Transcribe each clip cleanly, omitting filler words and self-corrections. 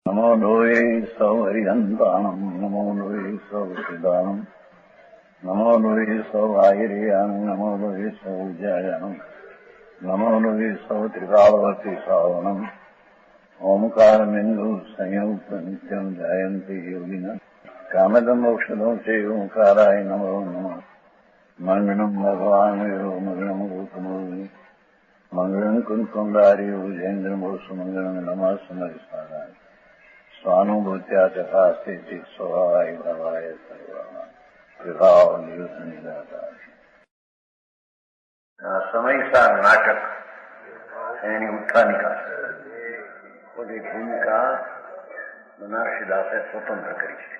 નમો લોહે સૌ હરિહંતાણમ નમો લોહે સૌ સિદાનમ નમો લોહે સૌ આયર્યાણમ નમો લોહે સૌ જયાણમ નમો લોહે સૌ ત્રિકાળવતી સાવણમ ઓમકારમિંદુ સંયુક્ત નિત્યમ જયંતિ યોગિના કામદમ ઔષધો છે ઓંકારાય નમો નમઃ મંગળમ ભગવાન વિરો મંગળમ ગોતમોહિ મંગળમ કુંકુંડાર્યો જૈન્દ્રમો સુમંગળમ નમઃ સમરિસારાય સ્વાનુભૂત્યા તથા સ્થિતિ સ્વભાવાય ભાવાય સર્વા વિભાવ નિયુદ્ધ નિરાકાર. સમયસાર નાટક એની ઉત્થાનિકા બધી ભૂમિકા બનારસીદાસે સ્વતંત્ર કરી છે.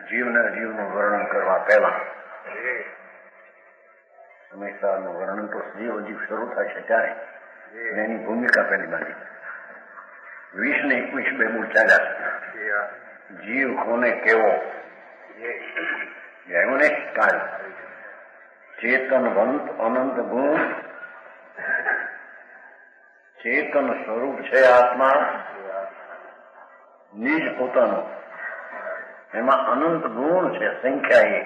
જીવનું વર્ણન કરવા પહેલા સમયસારનું વર્ણન તો જીવ શરૂ થાય છે ત્યારે એની ભૂમિકા પહેલી બાંધી 20 ને 21 બે મૂળ ચાલ્યા છે. જીવ કોને કેવો એવું ને કાળ ચેતનવંત અનંત ગુણ ચેતન સ્વરૂપ છે આત્મા નિજ પોતાનો એમાં અનંત ગુણ છે સંખ્યા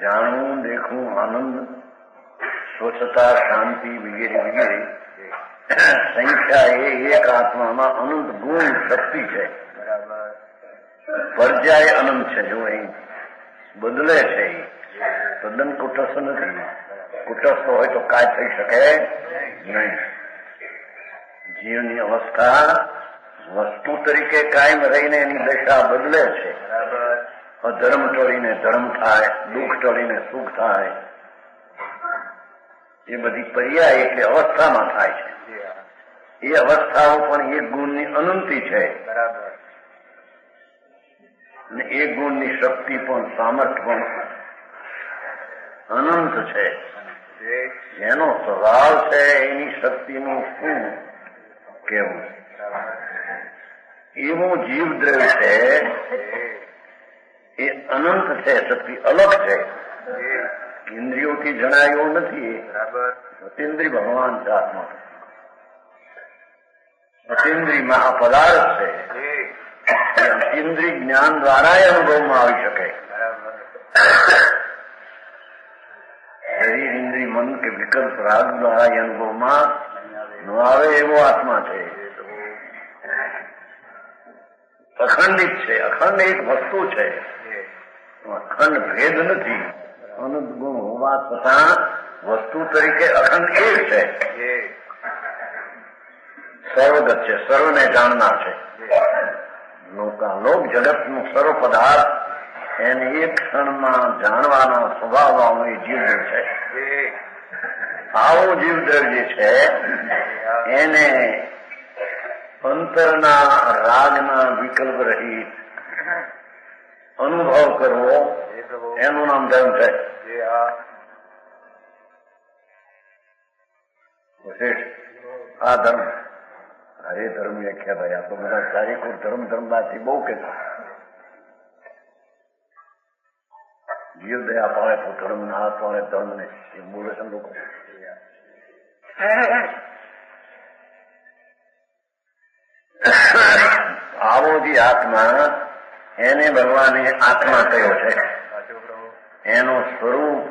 જાણવું દેખવું આનંદ સ્વચ્છતા શાંતિ વગેરે વગેરે સંખ્યા એક આત્મામાં અનંત ગુણ શક્તિ છે. પર્યાય અનંત છે. જો અહીં બદલે છે તદ્દન કુટસ્થ નથી. કુટસ્થ હોય તો કાંઈ થઈ શકે નહીં. જીવની અવસ્થા વસ્તુ તરીકે કાયમ રહીને એની દશા બદલે છે. અધર્મ ટળીને ધર્મ થાય, દુઃખ ટળીને સુખ થાય. એ બધી પર્યાય એટલે અવસ્થામાં થાય છે. એ અવસ્થાઓ પણ એક ગુણની અનંતી છે અને એક ગુણની શક્તિ પણ સામર્થ્ય પણ અનંત છે. જેનો સ્વભાવ છે એની શક્તિનું શું કેવું? એવું જીવદ્રવ્ય છે એ અનંત છે. શક્તિ અલગ છે. ઇન્દ્રિયોથી જણાયું નથી. અતિન્દ્રિય ભગવાન છે આત્મા. અતિન્દ્રિય મહાપદાર્થ છે. અતિન્દ્રિય જ્ઞાન દ્વારા અનુભવમાં આવી શકે. શરીર ઇન્દ્રિય મન કે વિકલ્પ રાગ દ્વારા અનુભવમાં ન આવે એવો આત્મા છે. અખંડિત છે. અખંડ એક વસ્તુ છે. અખંડ ભેદ નથી. અનંત ગુણ હોવા છતાં વસ્તુ તરીકે અખંડ એક છે. સર્વગત છે. સર્વને જાણનાર છે. લોક જગતનું સર્વ પદાર્થ એને એક ક્ષણમાં જાણવાનો સ્વભાવ એ જીવદ્રવ્ય છે. આવો જીવદ્રવ્ય છે એને અંતરના રાગના વિકલ્પ રહિત અનુભવ કરવો એનું નામ ધર્મ છે. આ ધર્મ હરે ધર્મ વ્યાખ્યા ભાઈ. આ તો બધા તારીખો ધર્મ બાથી બહુ કે જીવ દયા પાડે તો ધર્મ ના હાથ પાડે ધર્મ ને બોલે છે લોકો. આવો જે આત્મા એને ભગવાને આત્મા કહ્યો છે. એનું સ્વરૂપ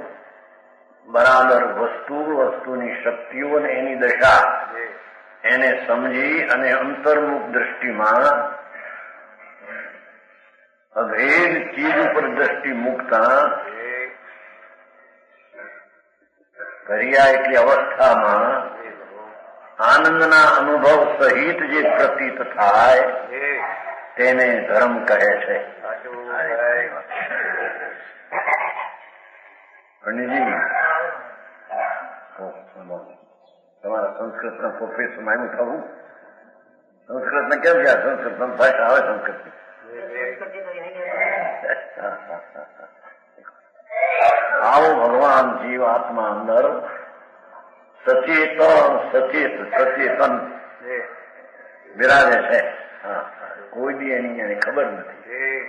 બરાબર વસ્તુની શક્તિઓ અને એની દશા એને સમજી અને અંતર્મુખ દ્રષ્ટિમાં અભેદ ચીજ ઉપર દ્રષ્ટિ મૂકતા કર્યા એટલી અવસ્થામાં આનંદના અનુભવ સહિત જે પ્રતીત થાય તેને ધર્મ કહે છે. પંડિતજી તમારા સંસ્કૃતના પ્રોફેસરમાં એનું થવું સંસ્કૃતને કેમ ગયા? સંસ્કૃત ભાષા આવે સંસ્કૃતની. આવો ભગવાન જીવ આત્મા અંદર સચેતન બિરાજે છે. કોઈ દી એની ખબર નથી.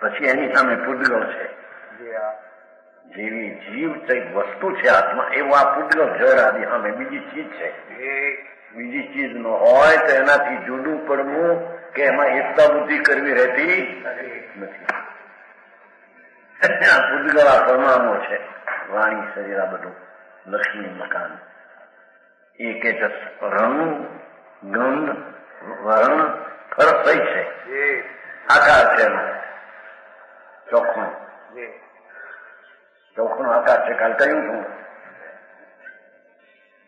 પછી એની સામે પૂતગલ છે. જેવી જીવ કઈક વસ્તુ છે આત્મા, એવું આ પૂતગલ જળ આદિ સામે બીજી ચીજ છે. બીજી ચીજ ન હોય તો એનાથી જુદું પડવું કે એમાં એકતા બુદ્ધિ કરવી રહેતી નથી. પૂતગળા પરમાણુ છે, વાણી શરીર આ બધું લક્ષ્મી મકાન. એ કે રંગ ગંધ વર્ણ ફરક છે, આકાર છે એનો ચોખ્ખું આકાર છે. કાલ કહ્યું છું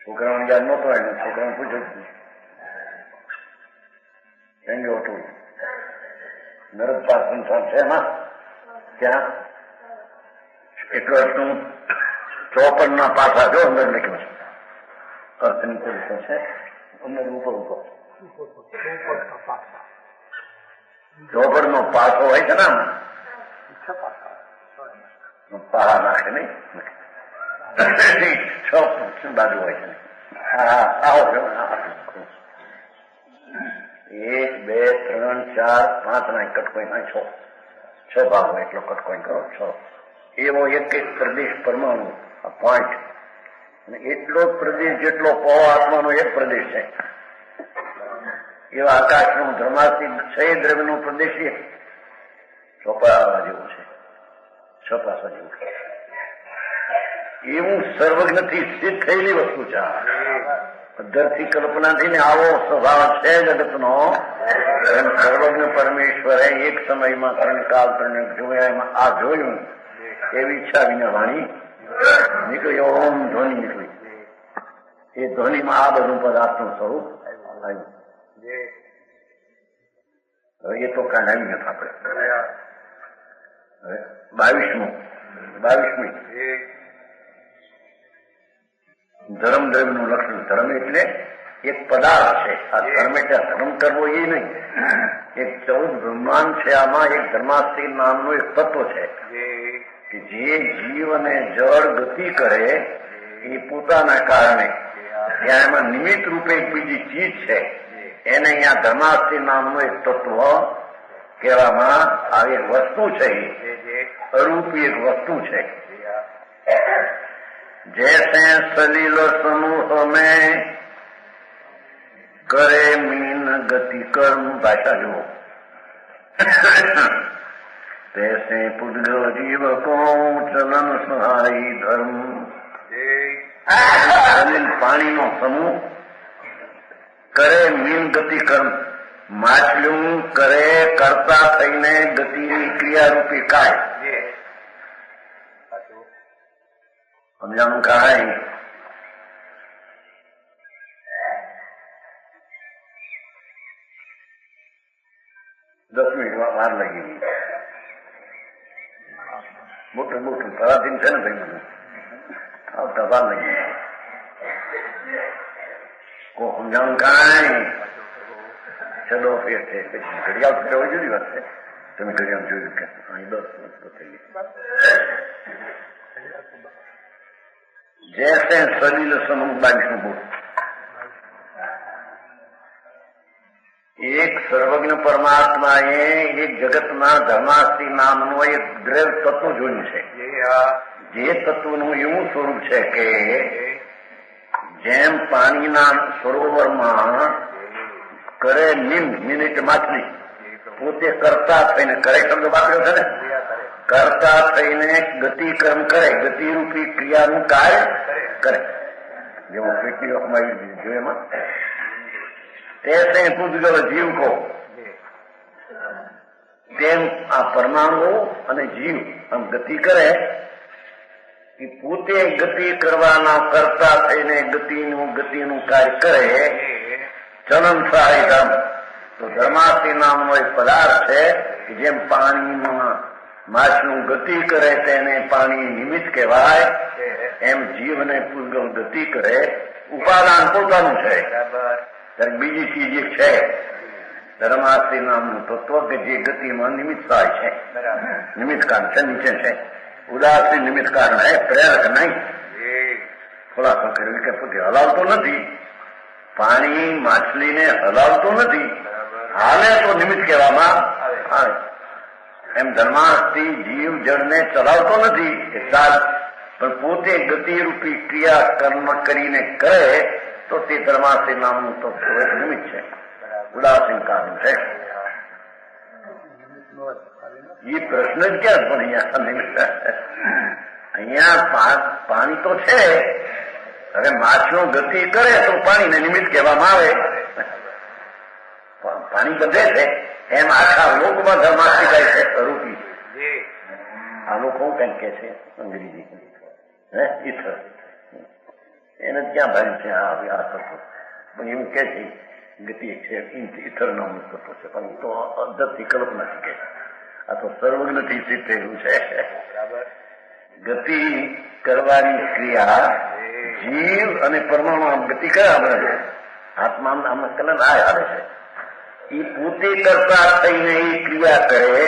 છોકરાઓને યાદ નહોતો આવ્યું, છોકરાને પૂછ્યું કેમ હતું નરદપા સંસાર છે એમાં ત્યાં એટલો એટલું 54 પાસા જો અંદર લખ્યું છે. અર્થની પુરુષો છે અંદર ઉપર 54 પાસો હોય છે ને પહાડ નાખે નહીં 6 બાજુ હોય છે. આવો 1 2 3 4 5 ના કટકોઈ ના 6 ભાગ હોય એટલો કટકોઈ કરો 6. એવો એક પ્રદેશ પરમાણુ પોઈન્ટ અને એટલો જ પ્રદેશ જેટલો પો આત્માનો એક પ્રદેશ છે. એવા આકાશનું ધર્માથી 6 દ્રવ્યનો પ્રદેશ ચોપાવા જેવું છે, છપાસા જેવું છે. એવું સર્વજ્ઞથી સિદ્ધ થયેલી વસ્તુ છે. ધરતી કલ્પનાથી ને આવો સ્વભાવ છે જગતનો. સર્વજ્ઞ પરમેશ્વરે એક સમયમાં 3 કાળ 3 જોયા, એમાં આ જોયું એવી ઈચ્છા વિના વાણી નીકળી. ઓમ ધ્વનિ નીકળી. એ ધ્વનિમાં આ બધું પદાર્થનું સ્વરૂપ આવ્યું. હવે એ તો કાંઈ આવી નથી આપણે. હવે 22મી ધર્મ દ્રવ્યનું લક્ષણ. ધર્મ એટલે એક પદાર્થ છે. આ ધર્મ એટલે ધર્મ કરવો એ નહીં. એક 14 બ્રહ્માંડ છે, આમાં એક ધર્માસ્તિ નામનું એક તત્વ છે કે જે જીવ અને જળ ગતિ કરે એ પોતાના કારણે ત્યાં એમાં નિમિત્ત રૂપે એક બીજી ચીજ છે, એને અહીંયા ધર્માસ્તિ નામનું એક તત્વ કહેવામાં આવે. એક વસ્તુ છે, અરૂપી એક વસ્તુ છે. जैसे सलील समूह में करे मीन गति कर्म भाषा जो तैसे पुद्गल जीव को चलन सहाय धर्म. सलील पानी नो समूह करे मीन गति कर्म. માછલું કરે કરતા થઈને ગતિની ક્રિયારૂપી કાય. સમજાણું કાંઈ 10 મિનિટ વાર લાગી ગઈ. મોટું પરાધીન છે ને ભાઈ બધું આવતા વાર લાગી ગઈ. સમજાણું કાંઈ છેલ્લો ફેર છે. પછી ઘડિયાળ ફેરવા જુદી વાત છે. તમે ઘડિયાળ જોયું કે અહીં 10 વર્ષ થઈ ગઈ. जैसे सलील समूह 22 बोल. एक सर्वज्ञ परमात्माए एक जगतना धर्मास्ति नामનું એક દ્રવ્ય તત્વ જોયું છે. જે તત્વનું એવું સ્વરૂપ છે કે જેમ પાણીના સરોવરમાં કરે મિનિટ માછલી પોતે કરતા થઈને કરે શબ્દ વાપર્યો છે ને, કરતા થઈને ગતિ કર્મ કરે, ગતિરૂપી ક્રિયાનું કાર્ય કરે. જેવું પૃથ્વીમાં જોયું એમાં તે પૂતગલ જીવ કો તેમ આ પરમાણુ અને જીવ આમ ગતિ કરે એ પોતે ગતિ કરવાના કરતા થઈને ગતિનું કાર્ય કરે. ચલન સહાય ધર્મ. તો ધર્માસ્તિ નામનો એક પદાર્થ છે કે જેમ પાણીમાં માછલું ગતિ કરે તેને પાણી નિમિત્ત કહેવાય, એમ જીવને પૂતગલ ગતિ કરે. ઉપાદાન પોતાનું છે. ત્યારે બીજી ચીજ એક છે ધર્માસ્તિ નામનું તત્વ કે જે ગતિમાં નિમિત્ત સહાય છે. નિમિત્ત કારણ છે, નીચે છે. ઉદાસી નિમિત્ત કારણ હે, પ્રેરક નહીં. ખુલાસો કર્યો કે પોતે હલાવતો નથી. પાણી માછલીને હલાવતો નથી, હાલે તો નિમિત્ત કહેવામાં આવે. એમ ધર્માસ્તિ જીવ જળને ચલાવતો નથી એ ચાલ, પણ પોતે ગતિરૂપી ક્રિયા કર્મ કરીને કરે તો તે ધર્માસી નામનું તો એક નિમિત્ત છે, ઉદાસીન કારણ છે. એ પ્રશ્ન જ ક્યાં પણ અહીંયા પાણી તો છે. હવે માછનો ગતિ કરે તો પાણીને નિમિત્ત કહેવામાં આવે. પાણી બધે છે એમ આખા લોકમાં ધર્માસી થાય છે સ્વરૂપી. આ લોકો કંઈક કે છે અંગ્રેજી ઈથર, એને ક્યાં ભાઈ છે આ તત્વ, પણ એવું કે છે ગતિ છે ઈથર નામનું તત્વ છે, પણ તો અદથી કલ્પના શીખે છે. આ તો સર્વજ્ઞથી સિદ્ધ થયેલું છે. ગતિ કરવાની ક્રિયા જીવ અને પરમાણુ આમ ગતિ કરે આપણે આત્મા આમાં કલન આવે છે. એ પોતે કરતા થઈને એ ક્રિયા કરે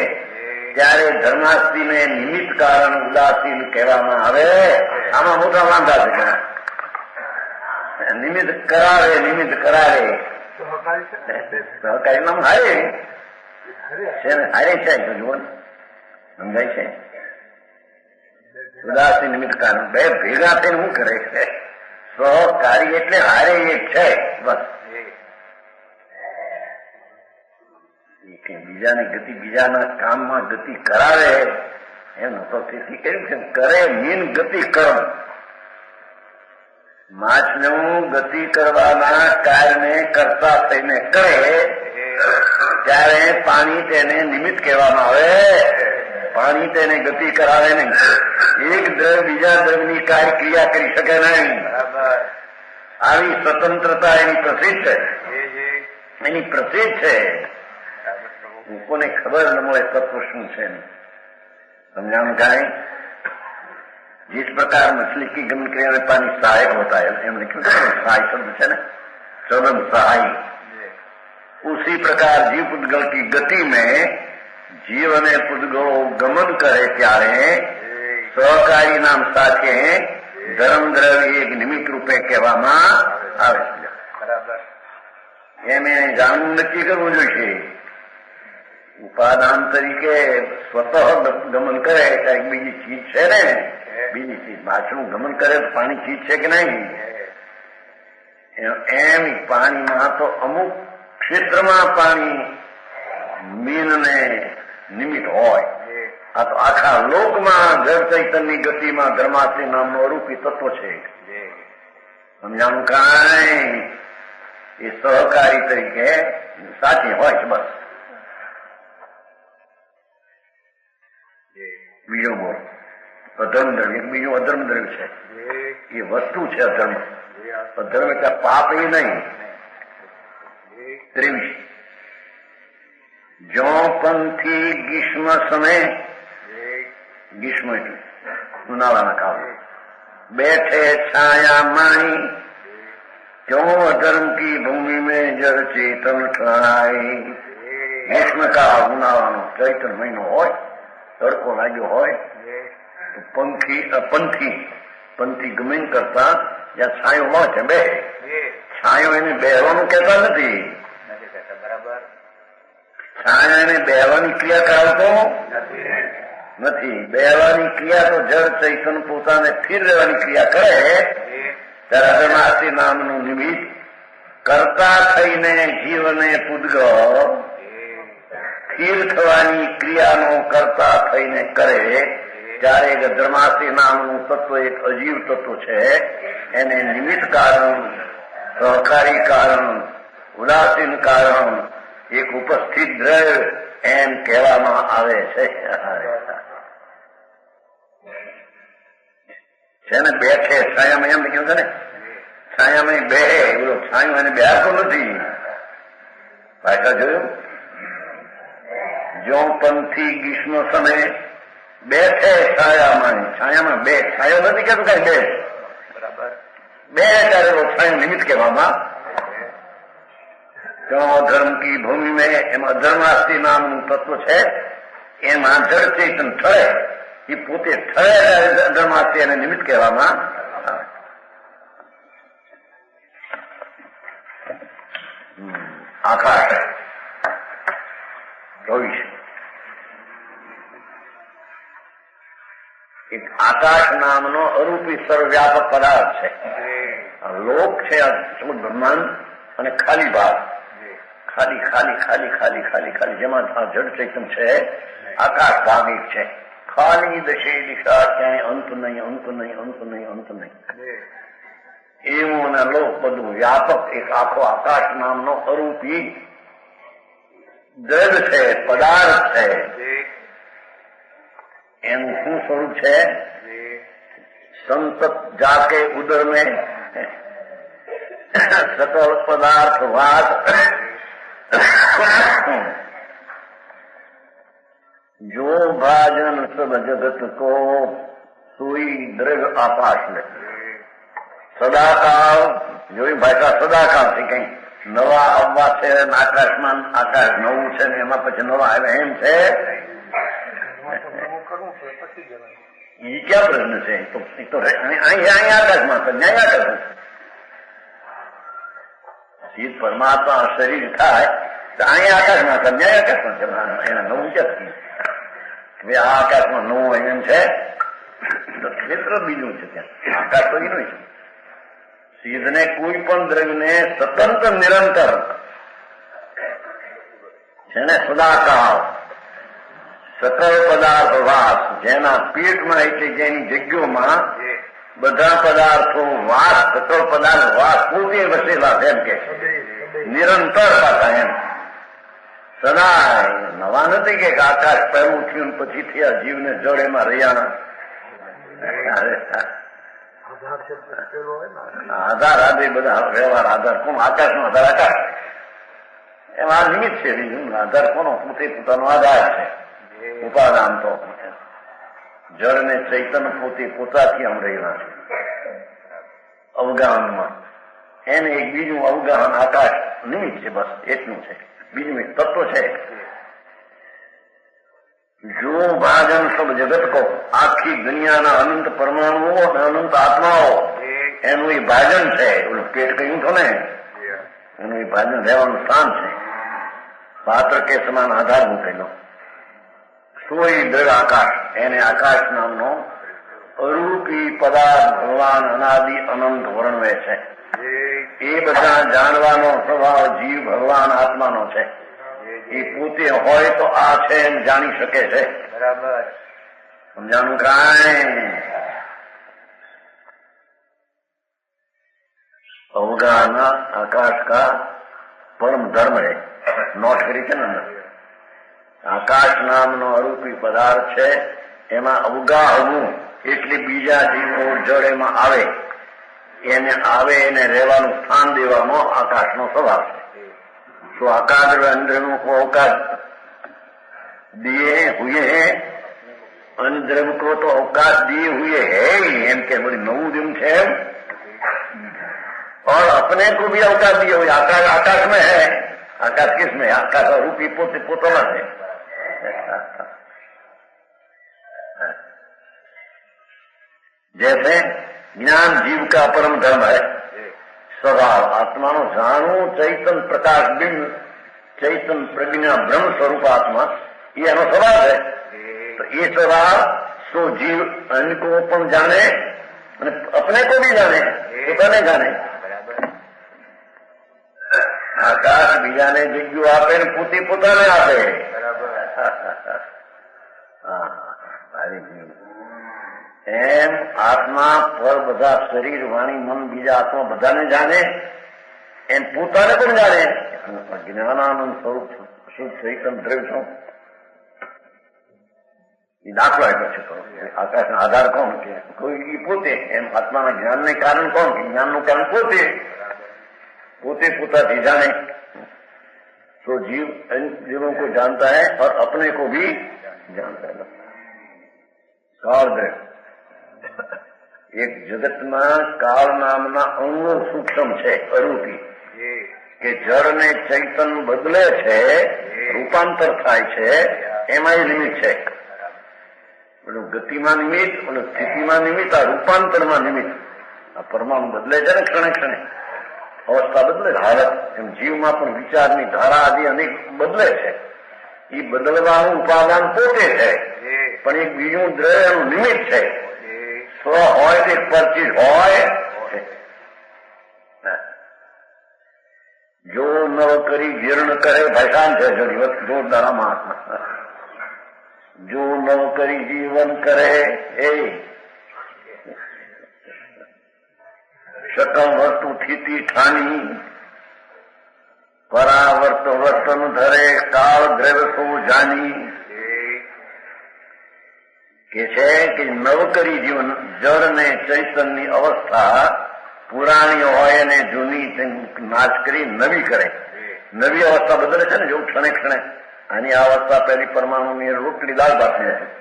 ત્યારે ધર્માસ્તીને નિમિત્ત કારણ ઉદાસીન કહેવામાં આવે. આમાં મોટા વાંધા છે. નિમિત્ત કરાવે સહકારી નામ હારે છે ને, હારે છે તો જુઓ સમજાય છે. ઉદાસી નિમિત્ત કારણ બે ભેગા થઈને શું કરે છે? સહકારી એટલે હારે એક છે બસ. બીજાની ગતિ બીજાના કામમાં ગતિ કરાવે એમ તો તેથી કહ્યું છે કરે મીન ગતિ કર્મ. માછનું ગતિ કરવાના કાર્યને કરતા થઈને કરે ત્યારે પાણી તેને નિમિત્ત કહેવામાં આવે. પાણી તેને ગતિ કરાવે નહીં. એક દ્રવ્ય બીજા દ્રવ્યની કાર્ય ક્રિયા કરી શકે નહીં. આવી સ્વતંત્રતા એની પ્રસિદ્ધ છે. લોકોને ખબર ન મળે તત્વ શું છે. समझाने का है जिस प्रकार मछली की गमन क्रिया में पानी सहायक होता है, हमने क्यों सहाय शब्द है ना, स्वयं सहाय, उसी प्रकार जीव पुद्गल की गति में जीव ने पुद्गलो गमन करे ત્યારે સહકારી નામ સાથે ધર્મ દ્રવ્ય એક નિમિત્ત રૂપે કહેવામાં આવે છે. એને જાણવું નક્કી કરવું જોઈએ. ઉપાદાન તરીકે સ્વતઃ ગમન કરે ત્યારે બીજી ચીજ છે ને, બીજી ચીજ માછલું ગમન કરે તો પાણી ચીજ છે કે નહીં? એમ પાણીમાં તો અમુક ક્ષેત્રમાં પાણી મીનને નિમિત્ત હોય. આ તો આખા લોકમાં જળ ચૈતન્યની ગતિમાં ધર્માસી નામનું અરૂપી તત્વ છે. સમજાણું કાંઈ એ સહકારી તરીકે સાચી હોય છે બસ. બીજો બોલ અધર્મ દ્રવ્ય, બીજું અધર્મ દ્રવ્ય છે. એ વસ્તુ છે અધર્મ. અધર્મ એટલે પાપ એ નહીં. 23 જો પંથી ગ્રીષ્મ સમય, ગ્રીષ્મ એટલે ઉનાળાના કાળે बैठे छाया माई, क्यों अधर्म की भूमि में जड़ चेतन ठाई. ग्रीष्म काળ ઉનાળાનો ચૈતન મહિનો હોય, તડકો લાગ્યો હોય તો પંથી ગમન કરતા જ્યાં છાયો હોય છે બે છાયો એને બેહવાનું કહેતા નથી. છાયા એને બેહવાની ક્રિયા કરાવતો નથી. બેહવાની ક્રિયા તો જળ ચૈતન પોતાને સ્થિર રહેવાની ક્રિયા કરે ત્યારે અધર્માસી નામનું નિમિત્ત કરતા થઈને જીવને પૂદગો સ્થિર થવાની ક્રિયાનો કરતા થઈને કરે ત્યારે ધર્માસી નામનું તત્વ એક અજીવ તત્વ છે. એને નિમિત્ત કારણ, સહકારી કારણ, ઉદાસીન કારણ, એક ઉપસ્થિત દ્રવ્ય એમ કહેવામાં આવે છે. છે ને બેઠે છાયામાં એમ લખ્યું છે ને, છાયામાં બે છાયું એને બેહાતો નથી. પાછા જોયું જો પંથી ગ્રીષ્મ સમય બેઠે છાયામાં, છાયામાં બે છાયો નથી કેતું કઈ બે બરાબર બે કરેલો છાયું નિમિત્ત કહેવામાં. ક્यों धर्म की भूमि में એમાં અધર્માસ્તી નામનું તત્વ છે. એમાં જળ ચેતન ઠરે, એ પોતે ઠરે અધર્માસ્તી એને નિમિત્ત કહેવામાં આવે. આકાશ 24 એક આકાશ નામનો અરૂપી સર્વવ્યાપક પદાર્થ છે. લોક છે આ સમુદ્ર બ્રહ્માંડ અને ખાલી ભાગ, ખાલી ખાલી ખાલી ખાલી ખાલી ખાલી જેમાં આ જડ ચૈતન છે, આકાશ ભાગ એક છે, ખાલી દશે દિશા, ક્યાંય અંત નહીં, અંત નહીં, અંત નહીં, અંત નહીં. એવું અને લોક બધું વ્યાપક એક આખો આકાશ નામનો અરૂપી દ્રવ્ય છે, પદાર્થ છે. એનું શું સ્વરૂપ છે? સંતત જાકે ઉદર में सकल पदार्थ वाद जो भाजन सब जगत को सुई द्रव्य आकाश में सदाकाल જોઈ ભાષા સદાકાળ થી કઈ નવા આવવા છે, આકાશમાં આકાશ નવું છે ને એમાં પછી નવા આવે એમ છે. એ ક્યાં પ્રશ્ન છે? અહીં આકાશમાં તો ન્યાય આકાશ સીધ પરમાત્મા શરીર થાય તો અહીંયા આકાશમાં તો ન્યાય આકાશમાં છે. એને નવું ક્યાં આ આકાશમાં નવું હોય એમ છે? ક્ષેત્ર બીજું છે, ત્યાં આકાશ તો એનું છે. સીધને કોઈ પણ દ્રવ્યને સ્વતંત્ર નિરંતર છે ને સદાકાળ સકળ પદાર્થ વાસ, જેના પેટમાં એટલે જેની જગ્યામાં બધા પદાર્થો વાસ, સકળ પદાર્થ વાસ પોતે વસેલા એમ કે નિરંતર પાછા એમ સદા. નવા નથી કે આકાશ પહેલું થયું પછી થયા જીવને જળ એમાં રહ્યા. આધાર આદિ બધા વ્યવહાર આધાર કોણ? આકાશ નો આધાર આકાશ, એમાં આ નિમિત્ત છે. બીજું આધાર કોનો? પોતે પોતાનો આધાર છે. ઉપાદાન તો જળ ને ચૈતન્ય પોતે પોતાથી આમ રહેલા છે અવગાહનમાં. એને એક બીજું અવગાહન આકાશ નિમિત્ત છે, બસ એટલું છે. બીજું એક તત્વ છે. જો ભાજન સબ જગત કો, આખી દુનિયાના અનંત પરમાણુઓ અને અનંત આત્માઓ એનું એ ભાજન છે. ઓલું પેટ કહ્યું છો ને, એનું એ ભાજન રહેવાનું સ્થાન છે. પાત્ર કે સમાન આધાર મૂકેલો સોય દ્રવ્ય આકાશ, એને આકાશ નામનો અરૂપી પદાર્થ ભગવાન અનાદિ અનંત વર્ણવે છે. એ બધા જાણવાનો સ્વભાવ જીવ ભગવાન આત્માનો છે. એ પોતે હોય તો આ છે એમ જાણી શકે છે. બરાબર સમજાણું? કાંઈ अवगाहन आकाश का परम धर्म है. नोट करी છે ને, આકાશ નામનો અરૂપી પદાર્થ છે. એમાં અવગાહવું એટલે બીજા જીવો જળ એમાં આવે, એને આવે એને રહેવાનું સ્થાન દેવાનો આકાશનો સ્વભાવ છે. तो आकाश अंद्रम को अवकाश दिए हुए हैं, अंद्रम को तो अवकाश दिए हुए है ही, एम के बड़ी नऊ दिन है. और अपने को भी अवकाश दिए हुए. आकाश आकाश में है. आकाश किस में? आकाश रूपी पोते पोतला है. जैसे ज्ञान जीव का परम धर्म है. स्वभाव आत्मा नो जाणू चैतन प्रकाश बिंब चैतन प्रज्ञा ब्रह्म स्वरूप आत्मा ये एनो स्वभाव है. तो ये स्वभाव सो जीव अन्य को पण जाने अपने को भी जाने, પોતાને જાણે. આકાશ બીજાને જગ્યા આપે ને પોતે પોતાને આપે. એમ આત્મા પર બધા શરીર વાણી મન બીજા આત્મા બધાને જાણે, એમ પોતાને પણ જાણે. જ્ઞાનાનંદ સ્વરૂપ શુદ્ધ ચૈતન્ય દ્રવ્ય છું. એ દાખલો આપ્યો છે. આકાશનો આધાર કોણ? કે કોઈ પોતે. એમ આત્માના જ્ઞાનને કારણ કોણ? કે જ્ઞાનનું કારણ પોતે. પોતે પોતાથી जाने. तो जीव इन जीवों को जानता है और अपने को भी जानता है. काल एक जगत में काल नामना अंगो सूक्ष्म है अरूपी કે જળને ચૈતન બદલે છે, રૂપાંતર થાય છે, એમાં નિમિત્ત છે. પેલું ગતિમાં નિમિત્ત, પેલું સ્થિતિમાં નિમિત્ત, આ રૂપાંતરમાં નિમિત્ત. આ પરમાણુ બદલે છે ને ક્ષણે ક્ષણે, અવસ્થા બદલે, હાલત. એમ જીવમાં પણ વિચારની ધારા આદિ અનેક બદલે છે. એ બદલવાનું ઉપાદાન પોતે છે, પણ એક બીજું દ્રવ્યનું નિમિત્ત છે. સ્વ હોય કે પરચિત હોય. નવ કરી જીર્ણ કરે ભસાન છે ઘણી વખત જોરદાર મહાત્મા જો નવ કરી જીવન કરે એ શકમ વસ્તુ થીતી ઠાની પરાવર્ત વર્તન ધરે કાળ દ્રવ્ય સૌ જાની કે છે કે નવકરી જીવન જળ ને ચૈતનની અવસ્થા પુરાણી હોય અને જૂની નાશ કરી નવી કરે. નવી અવસ્થા બદલે છે ને જેવું ક્ષણે ક્ષણે. આની આ અવસ્થા પહેલી પરમાણુની રોટલી દાળ ભાતની હતી.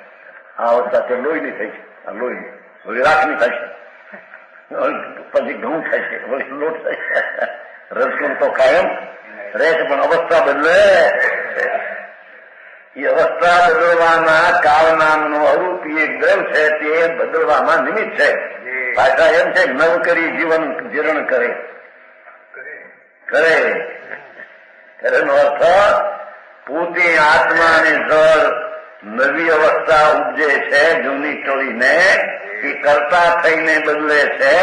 આ અવસ્થા તે લોહીની થઈ છે. આ લોહી વળી રાખની થાય છે, પછી ઘઉં થાય છે, વળી લોટ થાય છે. રસગુણ તો કાયમ રહે છે પણ અવસ્થા બદલે. એ અવસ્થા બદલવાના કાળ નામનું અરૂપી એક દ્રવ્ય છે તે બદલવામાં નિમિત્ત છે. ભાષા એમ છે નવ કરી જીવન જીર્ણ કરે કરે એનો અર્થ પોતે આત્મા અને જળ નવી અવસ્થા ઉપજે છે જૂની ટોળીને એ કરતા થઈને બદલે છે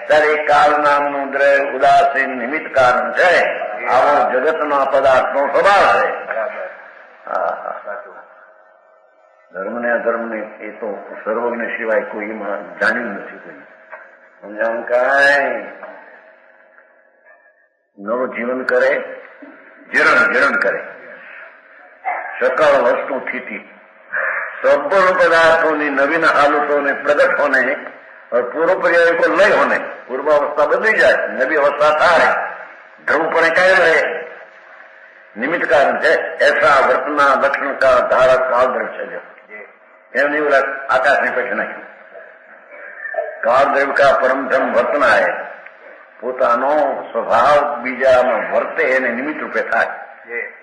ત્યારે કાળ નામનું દ્રવ્ય ઉદાસીન નિમિત્ત કારણ છે. આવો જગતના પદાર્થનો સ્વભાવ છે. ધર્મ ને અધર્મ ને એ તો સર્વજ્ઞ સિવાય કોઈ એમાં જાણ્યું નથી. કોઈ સમજાવું કાંઈ નવ જીવન કરે જીરણ કરે સકળ વસ્તુ થીતી સંપૂર્ણ પદાर्थों नवीन हालतों ने प्रकट होने और पूर्व पर्याय को लय होने पूर्व अवस्था बदली जाए नवी अवस्था થાય ધ્રુવ પણ કાયમ રહે निमित्त कारण है. ऐसा वर्तना लक्षण का धारक काल द्रव्य है. एम नहीं बोला आकाश ने पैसे नहीं. काल द्रव्य का परम धर्म वर्तना है. પોતાનો સ્વભાવ બીજામાં વર્તે એને નિમિત્ત રૂપે થાય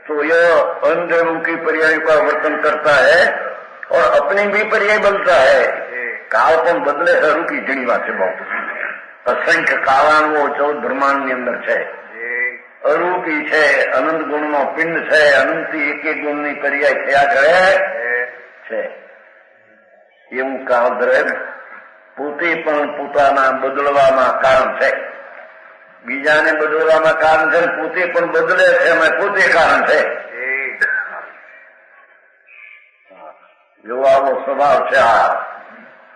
तो यह अन्य की पर्याय का वर्तन करता है और अपनी भी पर्याय बनता है. કાળપણ બદલે છે રૂપી ઘણી વાત છે. બહુ અસંખ્ય કાળાણુઓ 14 બ્રહ્માંડની અંદર છે. અરૂપી છે, અનંત ગુણનો પિંડ છે, અનંતી એક એક ગુણની પર્યાય થયા કરે છે. એવું કાળદ્રવ્ય પોતે પણ પોતાના બદલવામાં કારણ છે. બીજાને બદલવામાં કારણ છે, પોતે પણ બદલે છે એમાં પોતે કારણ છે. જો આવો સ્વભાવ છે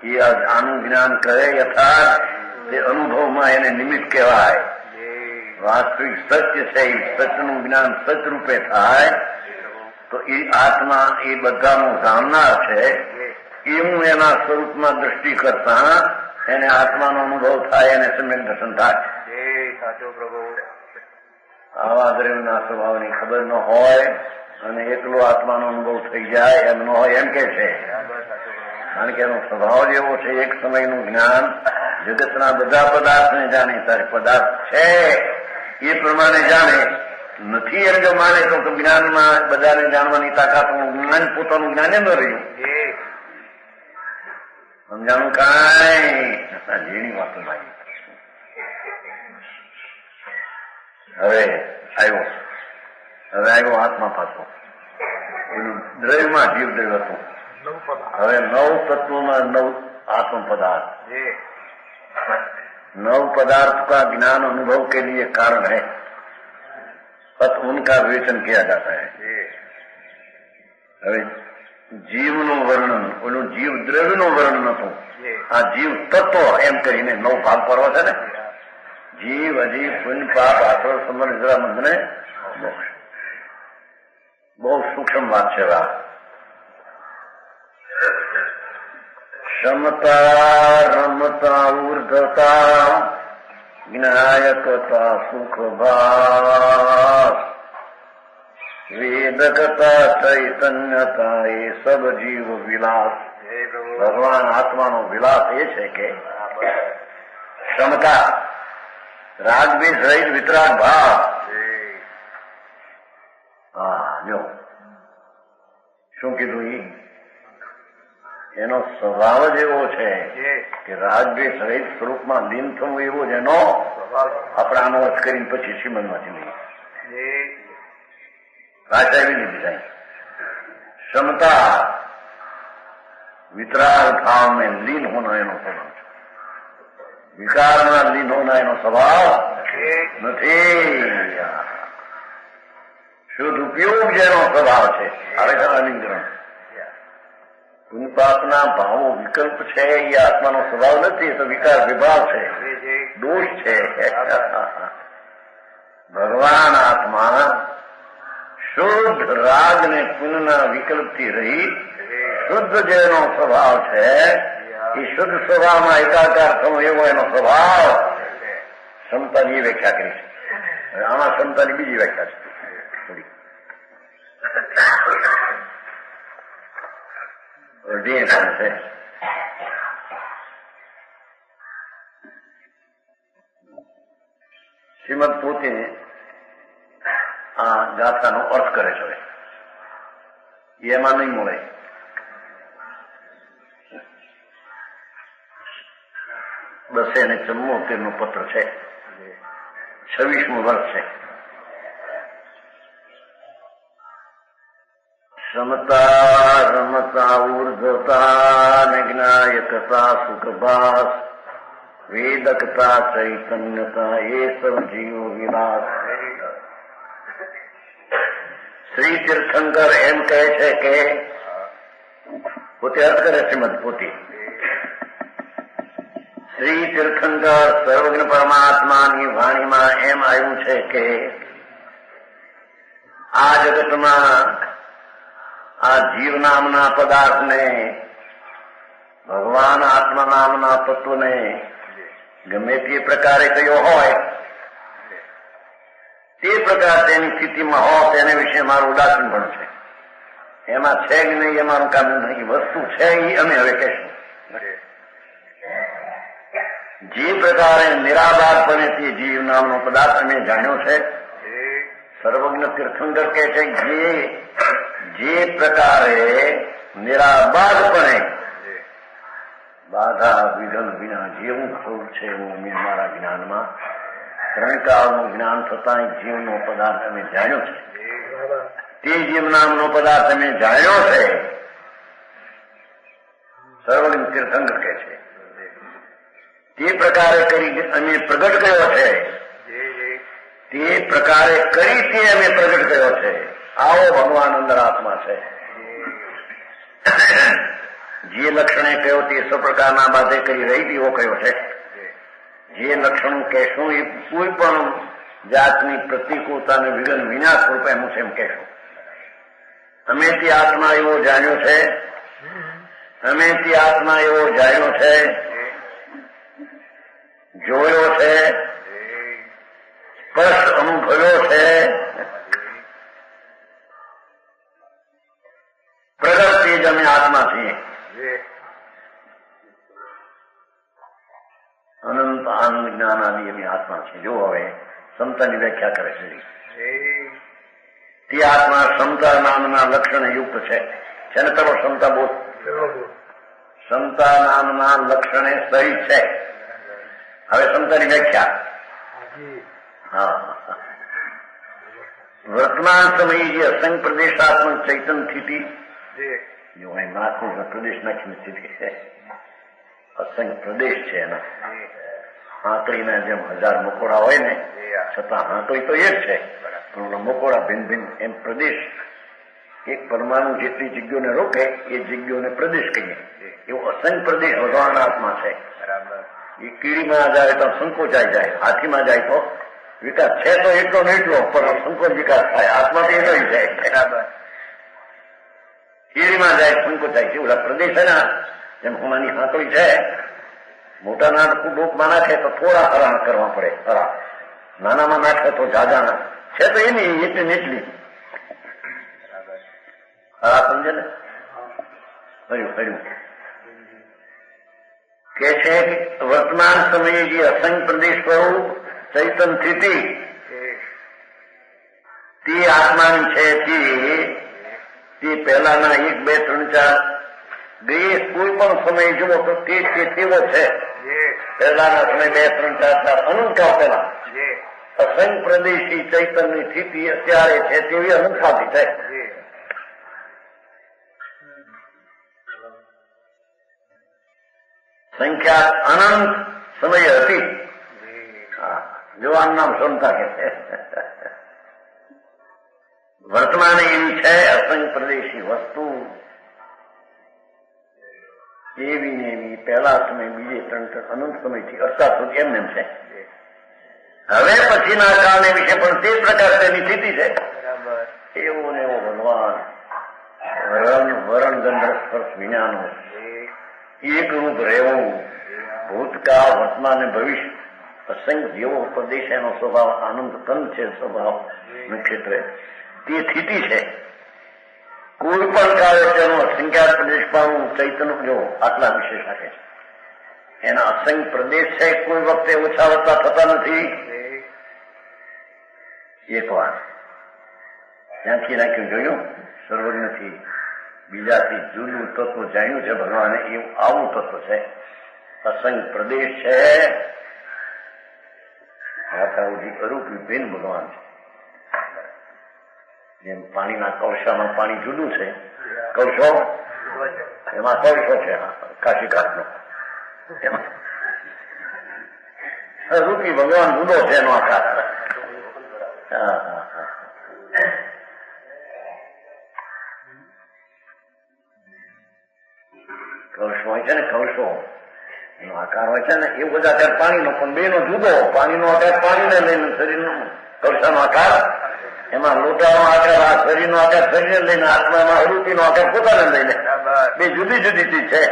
એ આનું જ્ઞાન કરે યથાર્થ તે અનુભવમાં એને નિમિત્ત કહેવાય. વાસ્તવિક સત્ય છે એ સત્યનું જ્ઞાન સચરૂપે થાય તો એ આત્મા એ બધાનું જાણનાર છે એવું એના સ્વરૂપમાં દ્રષ્ટિ કરતા એને આત્માનો અનુભવ થાય એને સમ્યક દર્શન થાય. આવા દ્રવ્યના સ્વભાવની ખબર ન હોય અને એકલો આત્માનો અનુભવ થઈ જાય એમ ન હોય એમ કે છે. કારણ કે એનો સ્વભાવ જેવો છે એક સમયનું જ્ઞાન જગતના બધા પદાર્થને જાણે ત્યારે પદાર્થ છે એ પ્રમાણે જાણે નથી એમ જો માને તો જ્ઞાનમાં બધાને જાણવાની તાકાતનું જ્ઞાન પોતાનું જ્ઞાન ન રહ્યું. સમજાણું કાંઈ ઝીણી વાતો લાગી. હવે આવ્યો આત્મા પાછો. એનું દ્રવ્યમાં જીવ દ્રવ્ય હતું. હવે 9 તત્વોમાં 9 आत्म पदार्थ. 9 पदार्थ का ज्ञान अनुभव के लिए कारण है तब उनका विवेचन किया जाता है. હવે જીવનું વર્ણન ઓલું જીવ દ્રવ્યનું વર્ણન હતું. આ જીવ તત્વ એમ કરીને 9 ભાગ પડવા છે ને. જીવ અજીવ પુણ્ય પાપ આશ્રય સંબંધ જરા બંધને બહુ સૂક્ષ્મ વાત છે. क्षमता रमता ऊर्धता ज्ञायकता सुख भास वेदकता चैतन्यता એ સબ જીવ વિલાસ. ભગવાન આત્માનો વિલાસ એ છે કે ક્ષમતા રાગદ્વેષ રહિત વિતરાગ ભાવ. જો શું કીધું એનો સ્વભાવ જ એવો છે કે રાગદ્વેષ રહિત સ્વરૂપમાં લીન થવું એવો જ એનો આપણે આનો અર્થ કરીને પછી શ્રીમદમાંથી લઈએ. ભાષા એવી લીધી જાય. ક્ષમતા वितराग भाव में लीन होना एनो स्वभाव. विकार में लीन होना एनो स्वभाव नहीं. શુદ્ધ ઉપયોગ જેનો સ્વભાવ છે આલિંગન. પુનપાપના ભાવો વિકલ્પ છે એ આત્માનો સ્વભાવ નથી, એ તો વિકાર વિભાવ છે, દોષ છે. ભગવાન આત્મા શુદ્ધ રાગ ને પુનના વિકલ્પથી રહી શુદ્ધ જેનો સ્વભાવ છે એ શુદ્ધ સ્વભાવમાં એકાકાર થવો એવો એનો સ્વભાવ. ક્ષમતાની વ્યાખ્યા કરી છે. આમાં ક્ષમતાની બીજી વ્યાખ્યા છે. છે શ્રીમદ પોતે આ ગાથાનો અર્થ કરે છે, એમાં નહીં મળે. બસે અને 74 નો પત્ર છે, 26મું વર્ષ છે. સમતા રમતા ઉર્ધતા નિજ્ઞાયકતા સુખભાસ વેદકતા ચૈતન્યતા એ સૌ જીવો વિલાસ. શ્રી તીર્થંકર એમ કહે છે કે પોતે અર્થ કરે શ્રીમદ પોતે. શ્રી તીર્થંકર સર્વજ્ઞ પરમાત્માની વાણીમાં એમ આવ્યું છે કે આ જગતમાં આ જીવ નામના પદાર્થને ભગવાન આત્મા નામના તત્વને ગમે તે પ્રકારે કયો હોય તે પ્રકાર તેની સ્થિતિમાં હોય તેને વિશે મારું ઉદાસીન પણ છે. એમાં છે કે નહીં એ મારું કામ નથી. વસ્તુ છે એ અમે હવે કહીશું. જે પ્રકારે નિરાધારપણે તે જીવ નામનો પદાર્થ અમે જાણ્યો છે, સર્વજ્ઞ તીર્થંકર કહે છે જે પ્રકારે નિરાબાધપણે બાધા વિઘન વિના જેવું સ્વરૂપ છે એવું અમે અમારા જ્ઞાનમાં ત્રણકાળનું જ્ઞાન થતા જીવનો પદાર્થ અમે જાણ્યો છે. તે જીવ નામનો પદાર્થ અમે જાણ્યો છે, સર્વજ્ઞ તીર્થંકર કહે છે. તે પ્રકારે કરી અમે પ્રગટ કર્યો છે, તે પ્રકારે કરી તે અમે પ્રગટ કર્યો છે. આવો ભગવાન અંદર આત્મા છે. જે લક્ષણે કહ્યો તે સો પ્રકારના બાધે કરી રહી એવો કયો છે. જે લક્ષણ કહેશું એ કોઈ પણ જાતની પ્રતિકૂળતાને વિઘન વિનાશ રૂપે હું છે એમ કહેશું. અમે તે આત્મા એવો જાણ્યો છે, અમે તે આત્મા એવો જાણ્યો છે, જોયો છે, સ્પષ્ટ અનુભવ્યો છે, પ્રગટ તે જ અમે આત્મા છીએ. અનંત આનંદ જ્ઞાનાની એવી આત્મા છે. જો હવે ક્ષમતાની વ્યાખ્યા કરે છે. તે આત્મા ક્ષમતા નામના લક્ષણ યુક્ત છે. ને કરો ક્ષમતા બોલ. ક્ષમતા નામના લક્ષણે સહિત છે. હવે ક્ષમતાની વ્યાખ્યા. હા, વર્તમાન સમયે જે અસંગ પ્રદેશાત્મક ચૈતન સ્થિતિ, જો અહીં નાખું પ્રદેશ નાખીની સ્થિતિ છે, અસંગ પ્રદેશ છે એના. હાંકડીના જેમ 1000 મકોડા હોય ને, છતાં હાંકડી તો એ જ છે, પણ મકોડા ભિન્ન ભિન્ન એમ પ્રદેશ. એક પરમાણુ જેટલી જગ્યાઓને રોકે એ જગ્યાઓને પ્રદેશ કહીએ. એવો અસંગ પ્રદેશ ભગવાન આત્મા છે. એ કીડીમાં જાય તો સંકોચાઈ જાય, હાથીમાં જાય તો વિકાસ છે તો એટલો ને એટલો, પણ સંકોચ વિકાસ થાય. આત્મા તો એટલો જાય. કીડીમાં જાય સંકોચાય છે. ઓલા પ્રદેશ છે ને, જેમ હોનાની હાંકડી છે, મોટા ડોકમાં નાખે તો થોડા હરાણ કરવા પડે. હરા નાનામાં નાખે તો જાજાના છે તો એની એટલી નીચલી હરા. સમજે ને? ફર્યું કે છે વર્તમાન સમયે જે અસંગ પ્રદેશ સ્વરૂપ ચૈતન સ્થિતિ તે આત્માની છે. તે પહેલાના 1, 2, 3, 4 દેશ કોઈ પણ સમય જુઓ તો તે તેવો છે. પહેલાના સમય 2, 3, 4 અનંતકાળ પહેલા અસંગ પ્રદેશી ચૈતનની સ્થિતિ અત્યારે છે તેવી અનંતકાળથી છે. સંખ્યા અનંત સમય હતી. જોવાનું નામ ક્ષમતા કે છે. વર્તમાન એવી છે અસંગ પ્રદેશી વસ્તુ એવી ને એવી પહેલા સમય બીજે ત્રણ અનંત સમયથી અર્થાત એમને છે. હવે પછીના કાળને વિશે પણ તે પ્રકાર તેની સ્થિતિ છે. એવો ને એવો ભગવાન વરણ ગંધર્વ સ્પર્શ વિજ્ઞાનો એક રૂપ રહેવું ભૂતકાળ વર્તમાન અને ભવિષ્ય અસંગ જેવો પ્રદેશ એનો સ્વભાવ આનંદ કંદ છે. સ્વભાવ નક્ષત્ર તે સ્થિતિ છે. કોઈ પણ કાળે તેનો અસંખ્યાત પ્રદેશ પામવું ચૈતન્ય જો આટલા વિશેષ રાખે છે. એના અસંગ પ્રદેશ છે. કોઈ વખતે ઓછા વધતા થતા નથી. એક વાર ત્યાંથી નાખ્યું જોયું સર્વજ્ઞથી બીજાથી જુદું તત્વ જાણ્યું છે ભગવાને એવું આવું તત્વ છે. અસંગ પ્રદેશ છે. આકારથી અરૂપી ભિન્ન ભગવાન છે. જેમ પાણીના કળશામાં પાણી જુદું છે. કળશો એમાં કળશો છે કાશીઘાટનો એમાં અરૂપી ભગવાન જુદો છે એનો આકાર. કળશો હોય છે ને કળશો એનો આકાર હોય છે ને એ બધા આકાર પાણીનો પણ બે નો જુદો. પાણીનો આકાર પાણીને લઈને શરીરનો કળશાનો આકાર એમાં લોટાનો આકાર આ શરીરનો આકાર શરીરને લઈને આત્મામાં અરૂપીનો આકાર પોતાને લઈને બે જુદી જુદી ચીજ છે.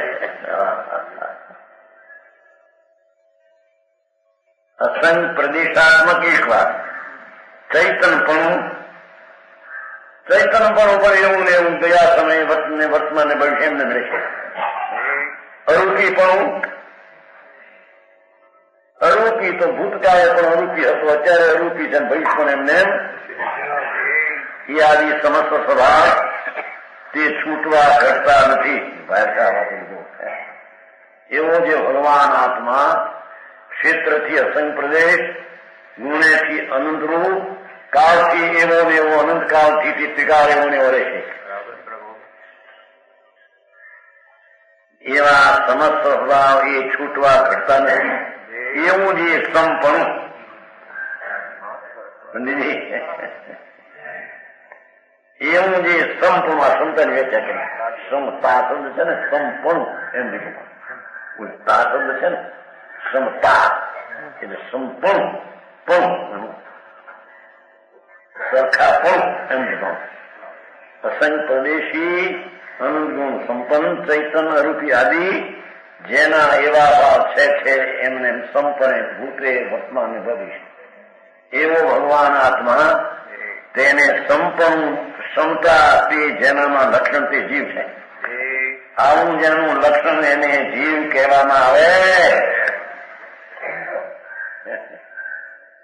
અસંગ પ્રદેશાત્મક એક વાત ચૈતનપણું પણ એવું ને એવું ગયા સમયે વર્તમાન ને ભવિષ્ય એમને રહેશે. અરૂપીપણું અરૂપી તો ભૂતકાળે પણ અરૂપી હતું અત્યારે અરૂપી છે ભવિષ્ય પણ એમને એ આદિ સમસ્ત સ્વભાવ તે છૂટવા ઘટતા નથી. એવો જે ભગવાન આત્મા ક્ષેત્રથી અસંગ પ્રદેશ ગુણેથી અનંતરૂપ કાળથી એવો ને એવો અનંત કાળથી ત્રિકાળ એવો ને એવો રહેશે. એવા સમસ્ત સ્વભાવ એ છૂટવા ઘટતા નથી. એવું જે સમપણું એવું જે સંપૂર્ણ સમતાની વ્યાખ્યા કરી સમતા શબ્દ છે ને સંપૂર્ણ એમ લીધું. તા શબ્દ છે ને સમતા એટલે સંપૂર્ણ પણ સરખા પણ એમ લીધું. અસંગ પ્રદેશી અનંત ગુણ સંપન્ન ચૈતન્ય અરૂપી આદિ જેના એવા ભાવ છે એમને સંપન્ન ભૂતે વર્તમાન ભવિષ્ય એવો ભગવાન આત્મા તેને સંપન્ન ક્ષમતા તે જેનામાં લક્ષણ તે જીવ છે. આવું જેનું લક્ષણ એને જીવ કહેવામાં આવે.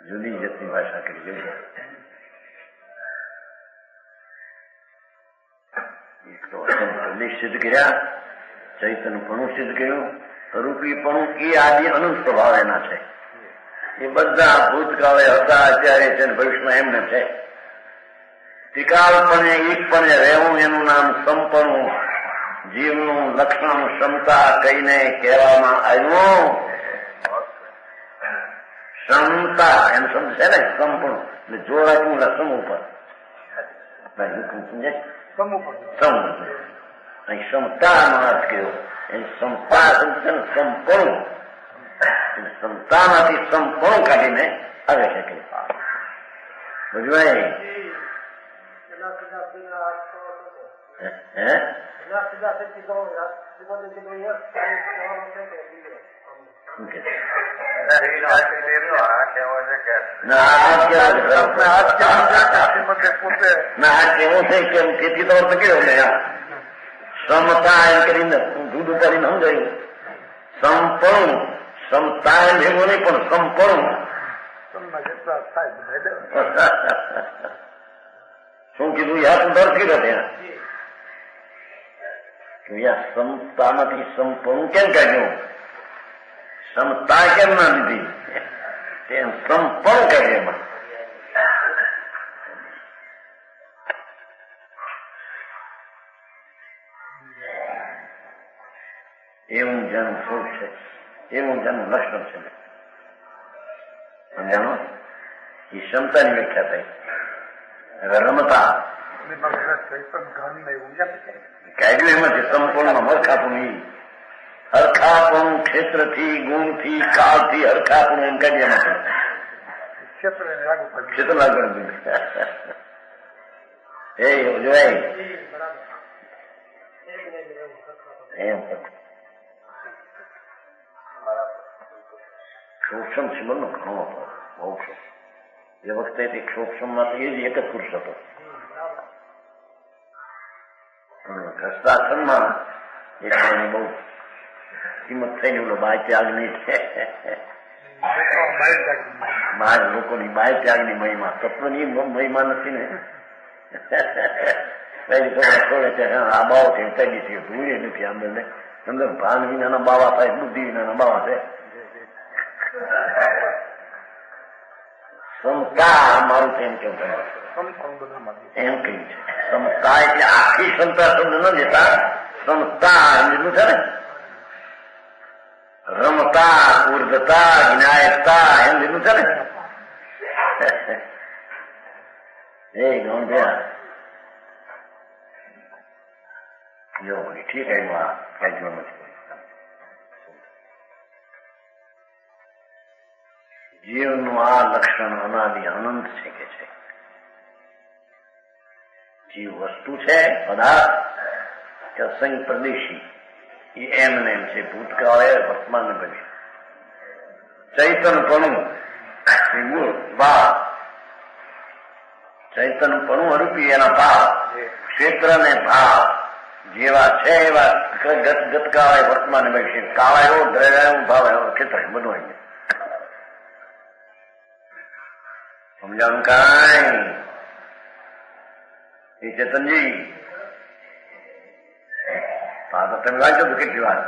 જુદી જતી ભાષા કરી જોઈએ. એક તો પ્રદેશ સિદ્ધ કર્યા, ચૈતન્યપણું સિદ્ધ કર્યું, અરૂપીપણું એ આદિ અનંત સ્વભાવ એના છે. એ બધા ભૂતકાળે હતા અત્યારે છે ભવિષ્યમાં એમને છે. ત્રિકાળપણે એકપણે રહેવું એનું નામ સંપણું જીવનું લક્ષણ ક્ષમતા કહીને કહેવામાં આવ્યું. ક્ષમતા એમ શબ્દ છે ને સંપૂર્ણ એટલે જોર આપ્યું સમ ઉપર સમજે ક્ષમતાનો અર્થ કયો એ ક્ષમતા શબ્દ છે ને સંપૂર્ણ ક્ષમતામાંથી સંપૂર્ણ કાઢીને આવે છે કે બજવાય કેવું છે કેમ તેથી તો કેવું ને ક્ષમતા એમ કરીને જુદું કરીને સમજાયું. સંપૂર્ણ ક્ષમતા એમ એવું નહીં પણ સંપૂર્ણ શું કીધું યા તું દર કીધો ત્યાં ક્ષમતામાંથી સંપૂર્ણ કેમ કાઢ્યું? ક્ષમતા કેમ ના લીધી? તેમ સંપૂર્ણ કાઢે એમાં. એવું જેનું સ્વરૂપ છે, એવું જેનું લક્ષણ છે. સમજાણો? એ ક્ષમતાની વ્યાખ્યા થઈ. હવે રમતા કાઢ્યું એમાંથી સંપૂર્ણ હરખાપણું હરખાપણું ક્ષેત્રથી ગુણથી કાળથી હરખાપણું એમ કાઢી એમાં ક્ષેત્ર લાગુ એ જોવાય એમ સૂક્ષ્મ જીવનનો ઘણો હતો બહુ એ વખતે સૂક્ષ્મ માંથી એ જ એક જ પુરુષ હતો. ગ્રસ્તાશ્રમમાં એટલે બહુ કિંમત થઈને ઓલો બાય ત્યાગની છે બાર લોકોની બાય ત્યાગની મહિમા તત્વની મહિમા નથી ને પહેલી છોકરા છોડે છે આ બાવો છે કહી છે ભૂલે નથી આંદોલન અંદર ભાન વિનાના બાવા થાય બુદ્ધિ વિનાના બાવા છે. સમતા મારું એમ કેવું એમ કહ્યું છે સમતા એટલે આખી ક્ષમતા શબ્દ ન લેતા સમતા એમનું છે ને રમતા ઉર્ધતા જ્ઞાયકતા એમ લીધું છે ને એ ગોંધ્યા જો ઠીક આવ્યું કઈ નથી. જીવનું આ લક્ષણ અનાદિ અનંત છે કે છે. જીવ વસ્તુ છે પદાર્થ કે અસંગ પ્રદેશી એ એમને એમ છે ભૂતકાળે વર્તમાન બને ચૈતનપણું એ મૂળ ભાવ ચૈતનપણું અરૂપી એના ભાવ ક્ષેત્ર ને ભાવ જેવા છે એવા ગતકાળે વર્તમાન બનશે. કાળા એવો દ્રવ્યાયો ભાવ એવો ક્ષેત્ર બધું આવી સમજાણું કાંઈ એ ચેતનજી તો તમે વાંચો તો કેટલી વાર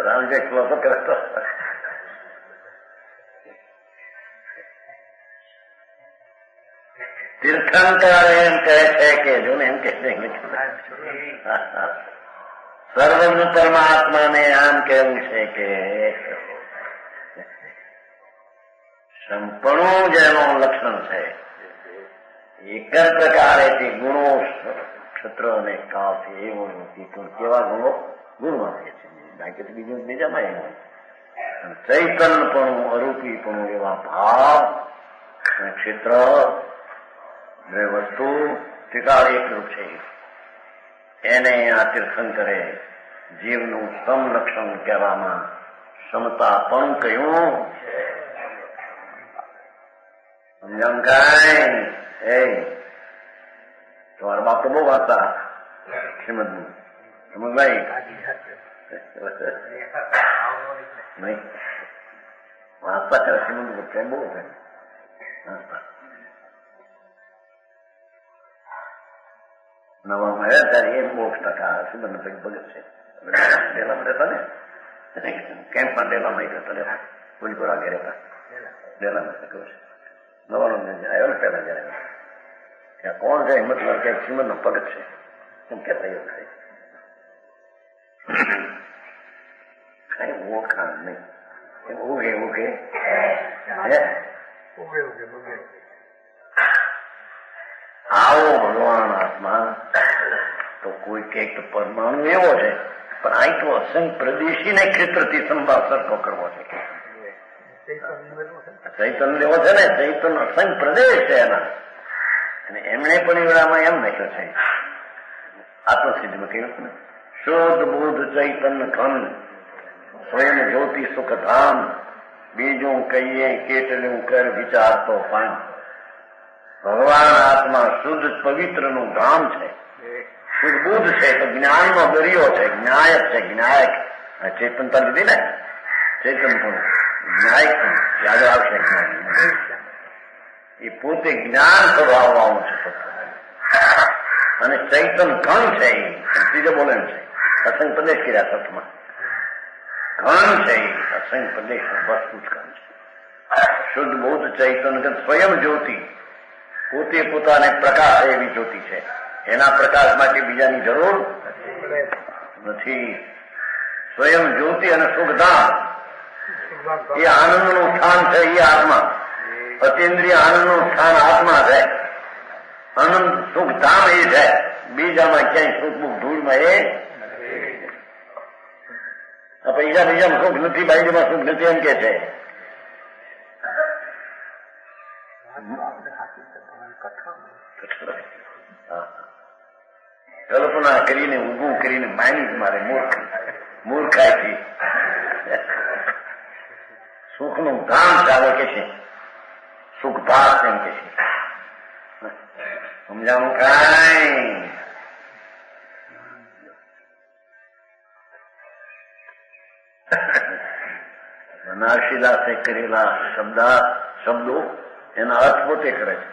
રામજય ક્લોસો કરતો તીર્થંકર એમ કહે છે કે જો ને એમ કે સર્વજ્ઞ પરમાત્માને આમ કેવું છે કે સંપૂર્ણ જેનું લક્ષણ છે એક જ પ્રકારે તે ગુણો ક્ષેત્ર અને કાળ છે એવો નથી પણ કેવા ગુણો ગુણમાં છે બાકી તો બીજું બીજામાં એવું ચૈતન્યપણું અરૂપીપણું એવા ભાવ અને ક્ષેત્ર બે વસ્તુ ઠેકાળ એકરૂપ છે. એને આ તીર્થંકરે જીવનું સમલક્ષણ કહેવામાં ક્ષમતાપણું કહ્યું. સમજાણ કાંઈ એ તમારા બાપ તો બહુ વાંચતા શ્રીમદ નું સમજભાઈ નહીં વાંચતા કરે શ્રીમદ નું પ્રેમ બહુ છે વાંચતા. નવામાં આવ્યા ત્યારે એ બહુ ટકા શ્રીમદ નું ભગત છે ડેલામાં રહેતા ને કેમ્પમાં ડેલામાં રહેતા પુલપુરા ઘેર હતા ડેલામાં કહ્યું છે નવાનો આવ્યો ને પેલા જયારે ત્યાં કોણ છે મતલબ કે શ્રીમદ નો ભગત છે એમ કેતા એવું થાય કઈ ઓળખાણ નહીં એમ ઉગે ઉગે આવો ભગવાન આત્મા તો કોઈ કઈક પરમાણુ એવો છે પણ અહીં તો અસંગ પ્રદેશી ને ક્ષેત્રથી સંભાવ સરખો કરવો છે. ચૈતન્ય લેવો છે ને ચૈતન્ય અસંગ પ્રદેશ છે એના અને એમણે પણ એવડામાં એમ લખ્યો છે આત્મસિદ્ધમાં કહ્યું ને શુદ્ધ બુદ્ધ ચૈતન્ય ઘન સ્વયં જ્યોતિ સુખધામ બીજું કહીએ કેટલું કર વિચારતો પામ. ભગવાન આત્મા શુદ્ધ પવિત્ર નું ધામ છે. શુદ્ધ બુદ્ધ છે તો જ્ઞાન નો દરિયો છે જ્ઞાયક છે જ્ઞાયક ચેતનતા લીધી ને ચેતન પણ જ્ઞાયક યાદ આવશે જ્ઞાન એ પોતે જ્ઞાન કરવાનું છે અને ચૈતન ઘન છે એ ત્રીજો બોલે છે અસંગ પ્રદેશ કર્યા તત્વમાં ઘન છે એ અસંગ પ્રદેશ વસ્તુ જ ઘન છે. શુદ્ધ બૌદ્ધ ચૈતન સ્વયં જ્યોતિ પોતે પોતાને પ્રકાશ એવી જ્યોતિ છે એના પ્રકાશ માટે બીજાની જરૂર નથી. સ્વયં જ્યોતિ અને સુખધામ એ આનંદનું સ્થાન છે એ આત્મા અતિન્દ્રિય આનંદનું સ્થાન આત્મા છે. આનંદ સુખ ધામ એ છે. બીજામાં ક્યાંય સુખ મુખ ધૂળમાં એ બીજામાં સુખ નથી, બાઈજમાં સુખ નથી એમ કે છે. કલ્પના કરીને ઊભું કરીને માની મારે મૂર્ખાઈથી સુખનું ધામ ચાલે કે છે, સુખ ભાસ એમ કે છે. સમજાવું કાંઈ બનારસીદાસે કરેલા શબ્દો એના અર્થ પોતે કરે છે.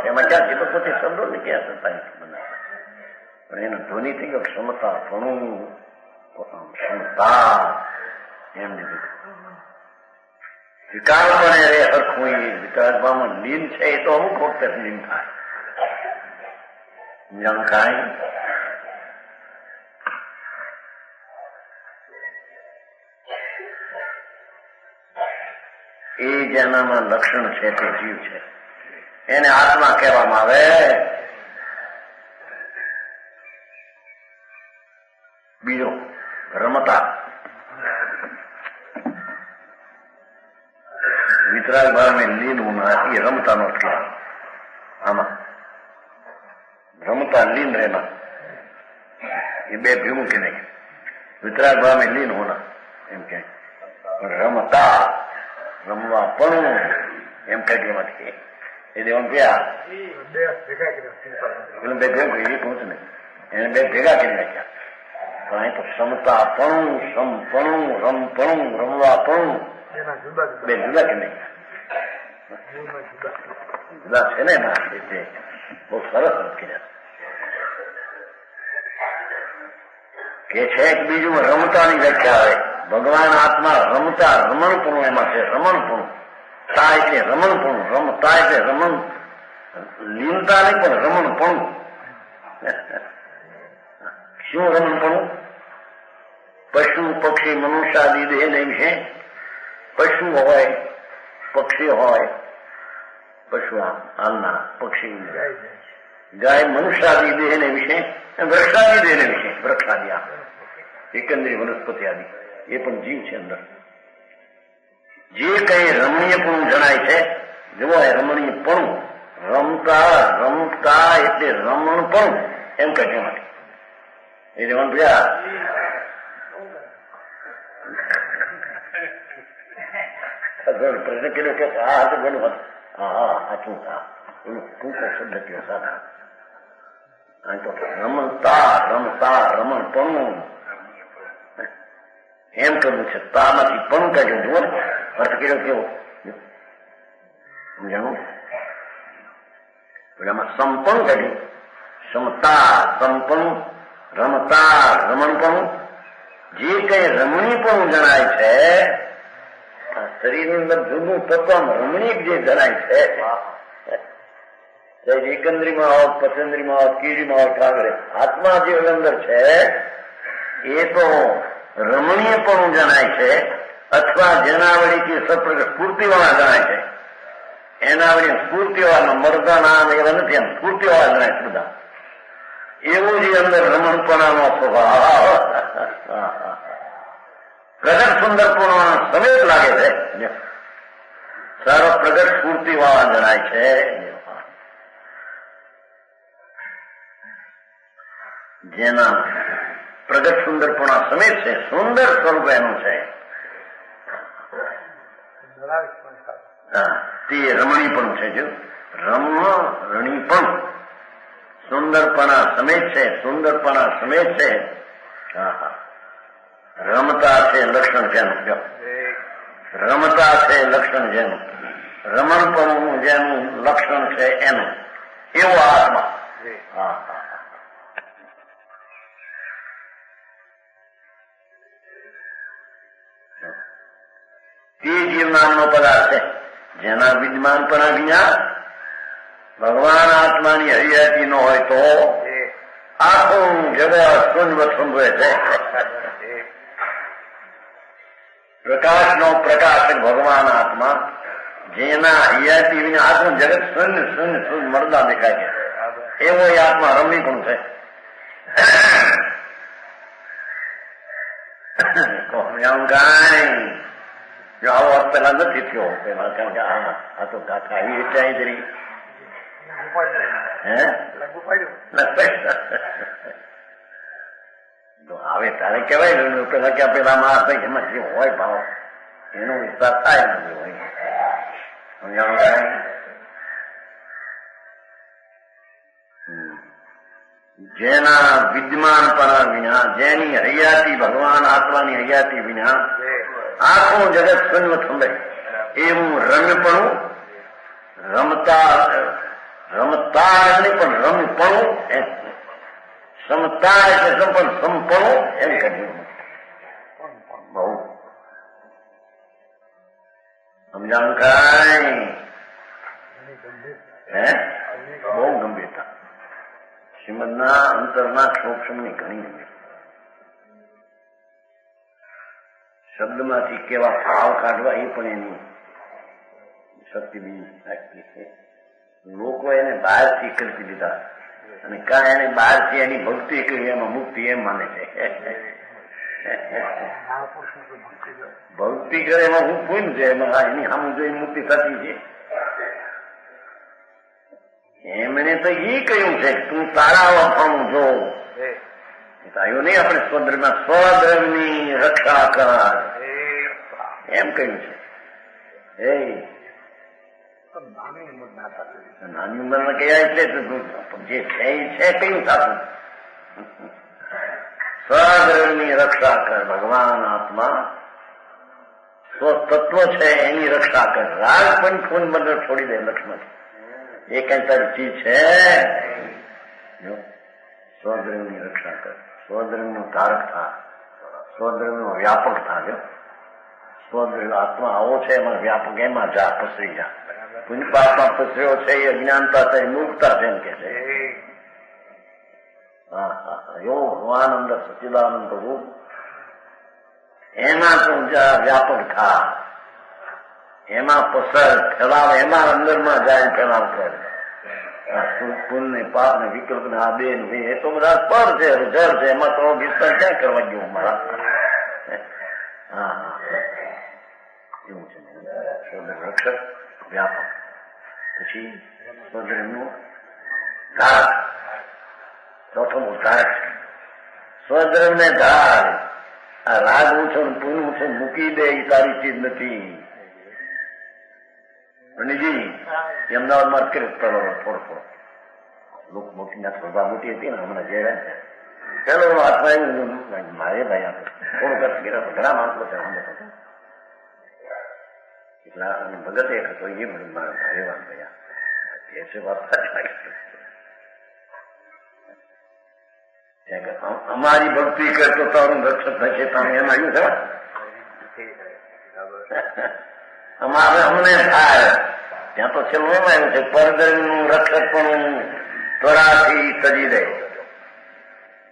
એમાં ક્યાં છે પોતે શબ્દો ને ક્યાં થતા બનાવે, પણ એનો ધ્વનિ થઈ ગયો ક્ષમતા ઘણું ક્ષમતા એમ લીધું. વિકાર પણ રે હરખું વિકાસમાં લીન છે એ તો અમુક વખતે લીન થાય. કાંઈ એ જેનામાં લક્ષણ છે તે જીવ છે, એને આત્મા કહેવામાં આવે. બીજો રમતા વિતરાગ ભાવને લીન હોના એ રમતા નો ખ્યાલ. આમાં રમતા લીન રહેના એ બે ભેગું કે નહીં. વિતરાગ ભાવને લીન હોના એમ કે રમતા રમવા પણ એમ કઈ એમાંથી એ દેવાનું ક્યાં બે ભેગું એ પહોંચ નહીં, એને બે ભેગા કરી નાખ્યા. અહીં તો ક્ષમતા પણ સમપણું રમપણું રમવા પણ બે જુદા કે નહીં જુદા છે ને એના બહુ સરસ કર્યા કે છે. એક બીજું રમતાની વ્યાખ્યા આવે. ભગવાન આત્મા રમતા રમણપણું એમાં છે. રમણપણું તા એટલે રમણપણું, રમતા એટલે રમણ લીનતા નહીં પણ રમણપણું. શું રમણપણું? પશુ પક્ષી મનુષ્ય આદિ દેહને વિશે પશુ હોય પક્ષી હોય પશુ હાલના પક્ષી ગાય મનુષ્ય આદિ દેહને વિશે વૃક્ષાદિ દેહને વિશે વૃક્ષાદિ આ એકંદરી વનસ્પતિ આદિ એ પણ જીવ છે. અંદર જે કઈ રમણીયપણું જણાય છે જુઓ એ રમણીયપણું રમતા રમતા એટલે રમણપણું એમ કહે માટે એ જવાનું ભયા પ્રશ્ન કર્યો કે આ તો ઘણું હા સાચું એનું ટૂંકો શબ્દ કયો સારા તો રમતા રમતા રમણપણું એમ કરવું છે. તામાંથી પણ કાઢ્યું જુઓ ને અર્થ કર્યો કેવો સમજાણું. એમાં સંપણ કાઢ્યું ક્ષમતા સંપણું રમતા રમણપણું જે કઈ રમણીપણું જણાય છે શરીરની અંદર જુદું તત્વ રમણીક જે જણાય છે એકંદરીમાં હોત પચેન્દ્રીમાં હોત કીડીમાં હોત કાગરે આત્મા જે અંદર છે એ તો રમણીયપણું જણાય છે અથવા જેના વળીથી સપ્રગ સ્ફૂર્તિવાળા જણાય છે. એના વળી સ્ફૂર્તિવાળા મરદાના એવા નથી એમ સ્ફૂર્તિવાળા જણાય બધા એવું જે અંદર રમણપણાનો સ્વભાવ પ્રગટ સુંદરપૂર્ણ સમેત લાગે છે. સર્વ પ્રગટ સ્ફૂર્તિવાળા જણાય છે. જેના પ્રગટ સુંદરપૂર્ણ સમેત છે. સુંદર સ્વરૂપ એનું છે. તે રમણીપણું છે. જો રમણીપણ સુંદરપણા સમેત છે. સુંદરપણા સમેત છે. રમતા છે લક્ષણ જેનું રમતા છે લક્ષણ જેનું રમણપણું જેનું લક્ષણ છે એનું એવો આત્મા. તે જીવ નામનો પદાર્થ છે જેના વિદ્યમાનપણા વિના ભગવાન આત્માની હરિયાતી ન હોય તો આખું જગત સુંદરે છે. પ્રકાશનો પ્રકાશ ભગવાન આત્મા જેના હૈયાથી વિના આત્મ જગત શૂન્ય શૂન્ય શૂન્ય મળતા દેખાય છે એવો એ આત્મા રમી પણ છે. જો આવો અર્થ પેલા નથી થયો પેલા, કારણ કે આ તો ગાથા આવી એટલે અહીં જરી આવે તારે કેવાય પેલા ક્યાં પેલા માણસ એમાં જે હોય ભાવ એનો વિસ્તાર થાય નથી હોય. સમજાણું? જેના વિદ્યમાન પર વિના, જેની હૈયાતી ભગવાન આત્માની હૈયાતી વિના આખું જગત શૂન્ય થંભે એવું રમ્યપણું, રમતા નહીં પણ રમપણું, સમતા એટલે પણ સંપણું એમ કહ્યું. બહુ સમજાણું કાંઈ? બહુ ગંભીરતા શ્રીમદના અંતરના સૂક્ષ્મની ઘણી ગંભીરતા. શબ્દમાંથી કેવા ભાવ કાઢવા એ પણ એની શક્તિ બીજી છે. લોકો એને બહારથી કલ્પી દીધા અને કા એને બહારથી એની ભક્તિ કરી એમાં મુક્તિ એમ માને છે. ભક્તિ કરે એમાં હું પૂન છે, એમાં એની સામે જોઈ મુક્તિ થતી છે. એમણે તો એ કહ્યું છે કે તું તારા વફાણું જો એવું નહીં, આપણે સ્વદ્રવમાં સ્વદ્રવની રક્ષા કર એમ કહ્યું છે. નાની ઉંમરમાં કયા એટલે જે છે એ છે કયું થતું. સ્વદ્રવની રક્ષા કર, ભગવાન આત્મા સ્વતત્વ છે એની રક્ષા કર. રાગ પણ ખૂન બંદર છોડી દે લક્ષ્મણ, એ કઈ તારી ચીજ છે. સ્વદ્રવની રક્ષા કર, સ્વદ્રવનો ધારક થા, સ્વદ્રવનો વ્યાપક થા. જો સ્વદ્રવ આત્મા આવો છે એમાં વ્યાપક, એમાં જા પસરી જા. પુણ્યપાપમાં પસર્યો છે એ અજ્ઞાનતા છે, મૂર્ખતા છે એમ કે છે. એવો ભગવાન અંદર સચિદાનંદ પ્રભુ એમાં તું જા, વ્યાપક થા, એમાં પસર ફેલાવ, એમાં અંદરમાં જાય ફેલાવ કર. પુણ્ય પાપ ને વિકલ્પ ને આ બે એ તો બધા પર છે, જળ છે, એમાં તો વિસ્તાર ક્યાં કરવા ગયો મારા. એવું છે રક્ષક વ્યાપક. પછી સ્વદ્રવનું ધારક, ચોથું ધારક સ્વદ્રવ ને ધાર. આ રાગ ઉછો પૂન ઉછો મૂકી દે એ તારી ચીજ નથી. રણીજી અમદાવાદમાં જ કર્યું થોડો થોડો લોક મોટી ના સ્પર્ધા મોટી હતી ને હમણાં જે પેલો હાથમાં એવું મારે ભાઈ આપણે થોડું ખર્ચ કર્યા તો ઘણા માણસો છે એટલા. અને ભગત એક હતો એ મને મારા ભારે વાત ગયા એ છે વાત અમારી ભક્તિ કરતો તારું રક્ષક થશે તમે એમ આવ્યું છે. અમારે અમને થાય ત્યાં તો છેલ્લું એમ આવ્યું છે પરદ્રવ્યનું રક્ષક પણ ત્વરાથી સજી દે.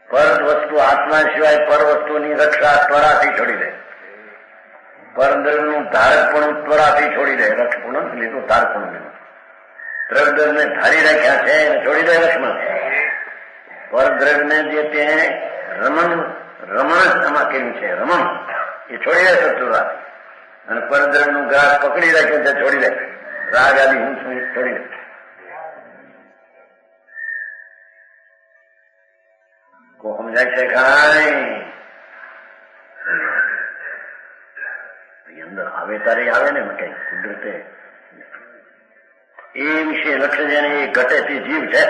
પર વસ્તુ આત્મા સિવાય પર વસ્તુની રક્ષા ત્વરાથી છોડી દે. પરદ્રવ્યનું ધારક પણ ત્વરાથી છોડી દે. રક્ષ પણ લીધું, ધારક પણ લીધું. દ્રવ્યને ધારી રાખ્યા છે એને છોડી દે લક્ષ્મણ. પરદ્રવ્યને જે ત્યાં રમણ આમાં કર્યું છે, રમણ એ છોડી દે શત્રુરાથી. અને પરદ્રવ્યનું ગ્રાસ પકડી રાખ્યું છે છોડી દે. રાગ આદિ હું છું છોડી દે. કો સમજાય છે કાંઈ? અંદર આવે તારે આવે ને કઈ કુદરતે એ વિશે લક્ષ્ય જેને એ ઘટેથી જીવ છે,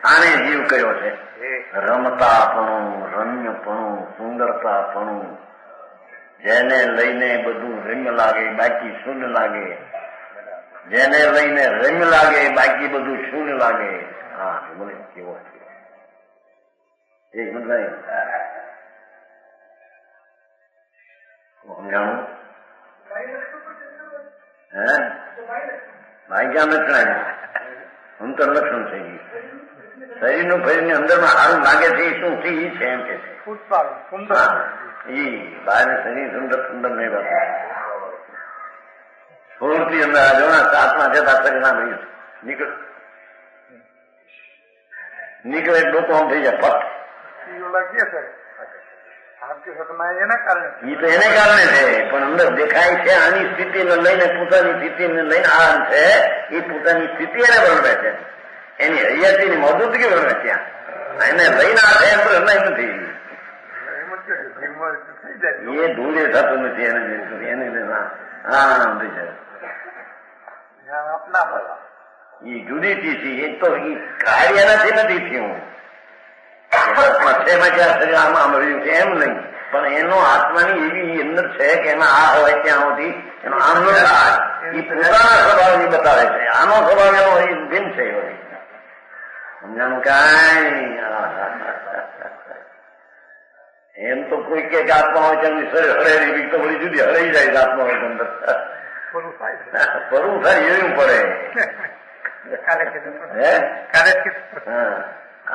આને જીવ કયો છે. રમતાપણું, રમ્યપણું, સુંદરતાપણું, જેને લઈને બધું રમ્ય લાગે બાકી શૂન્ય લાગે. જેને લઈને રમ્ય લાગે બાકી બધું શૂન્ય લાગે. હા બોલે કેવો એ સમજાય? સમજાણું? હે ભાગ્યા લક્ષણ અંતર લક્ષણ છે. શરીરનું ફરીને અંદરમાં સારું લાગે છે એ શું છે એ છે એમ કે છે. બહાર શરીર સુંદર સુંદર નહીં વાત. સ્ફૂર્તિ બુદ્ધિ અંદર આ જોણા આત્મા જતા શરીર ના ભાઈ નીકળે ડોકો આમ થઈ જાય ફટ. એ તો એને કારણે છે, પણ અંદર દેખાય છે આની સ્થિતિને લઈને પોતાની સ્થિતિને લઈને આ છે એ પોતાની સ્થિતિ એને વર્ણવે છે, એની હૈયાતીની મજબૂતી વર્ણવે ત્યાં એને લઈને આ છે એમ નથી. એ ધૂળે થતું નથી એને હા થઈ જાય. એ જુદી ચીજ છે, એ તો એ કાર્ય નથી થયું. આમાં આમ રહ્યું છે એમ નહીં, પણ એનો આત્માની એવી અંદર છે કે એમાં આ હોય ત્યાં સુધી એનો આમ એ પોતાના સ્વભાવ બતાવે છે. આનો સ્વભાવ એનો ભિન્ન છે. સમજાનું કાંઈ એમ તો કોઈ કે આત્મા હોય ત્યાં શરીર હળેલી બીક તો બધી જુદી હળી જાય આત્મા હોય અંદર પરવું થાય એવું પડે.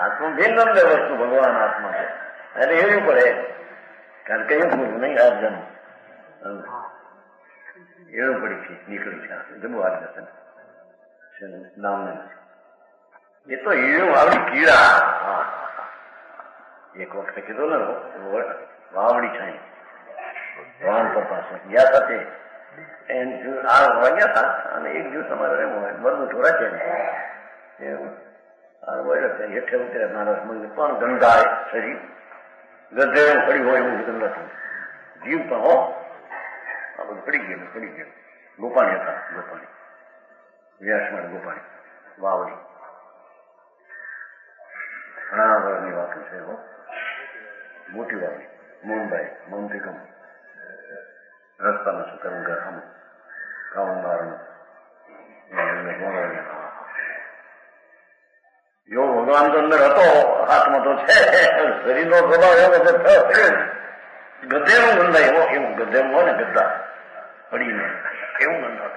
આત્મા ભિન્ન અંદર વસ્તુ ભગવાન આત્મા છે એટલે એવું પડે. કારણ કે એવું પૂરું નહીં આજન એવું પડી છે નીકળી છે જબુ આજન નામ એ તો એવું આવડી કીડા. એક વખતે કીધું ને વાવડી છાઈ વાણ પાસે ગયા સાથે આ વાગ્યા હતા અને એક દિવસ અમારે મરનું ઢોરા છે હેઠે ઉતરે માણસ મને પણ ગંધાય શરીર ગધે પડી હોય એવું ગંધા થયું જીવ પણ હો આ બધું પડી ગયું. ગોપાણી હતા, ગોપાણી વ્યાસમાં ગોપાણી વાવડી ઘણા વર્ષની વાત છે. મોટી વાવડી મોહનભાઈ મોહનથી કમ રસ્તામાં શું કરું ઘર કામ બારનું જો ભગવાન તો અંદર હતો, હાથમાં તો છે, શરીરનો સ્વભાવ એવો ગધેનું ગંધાય એવો એવું ગધેનું હોય ને ગદ્દા પડીને એવું ગંધા.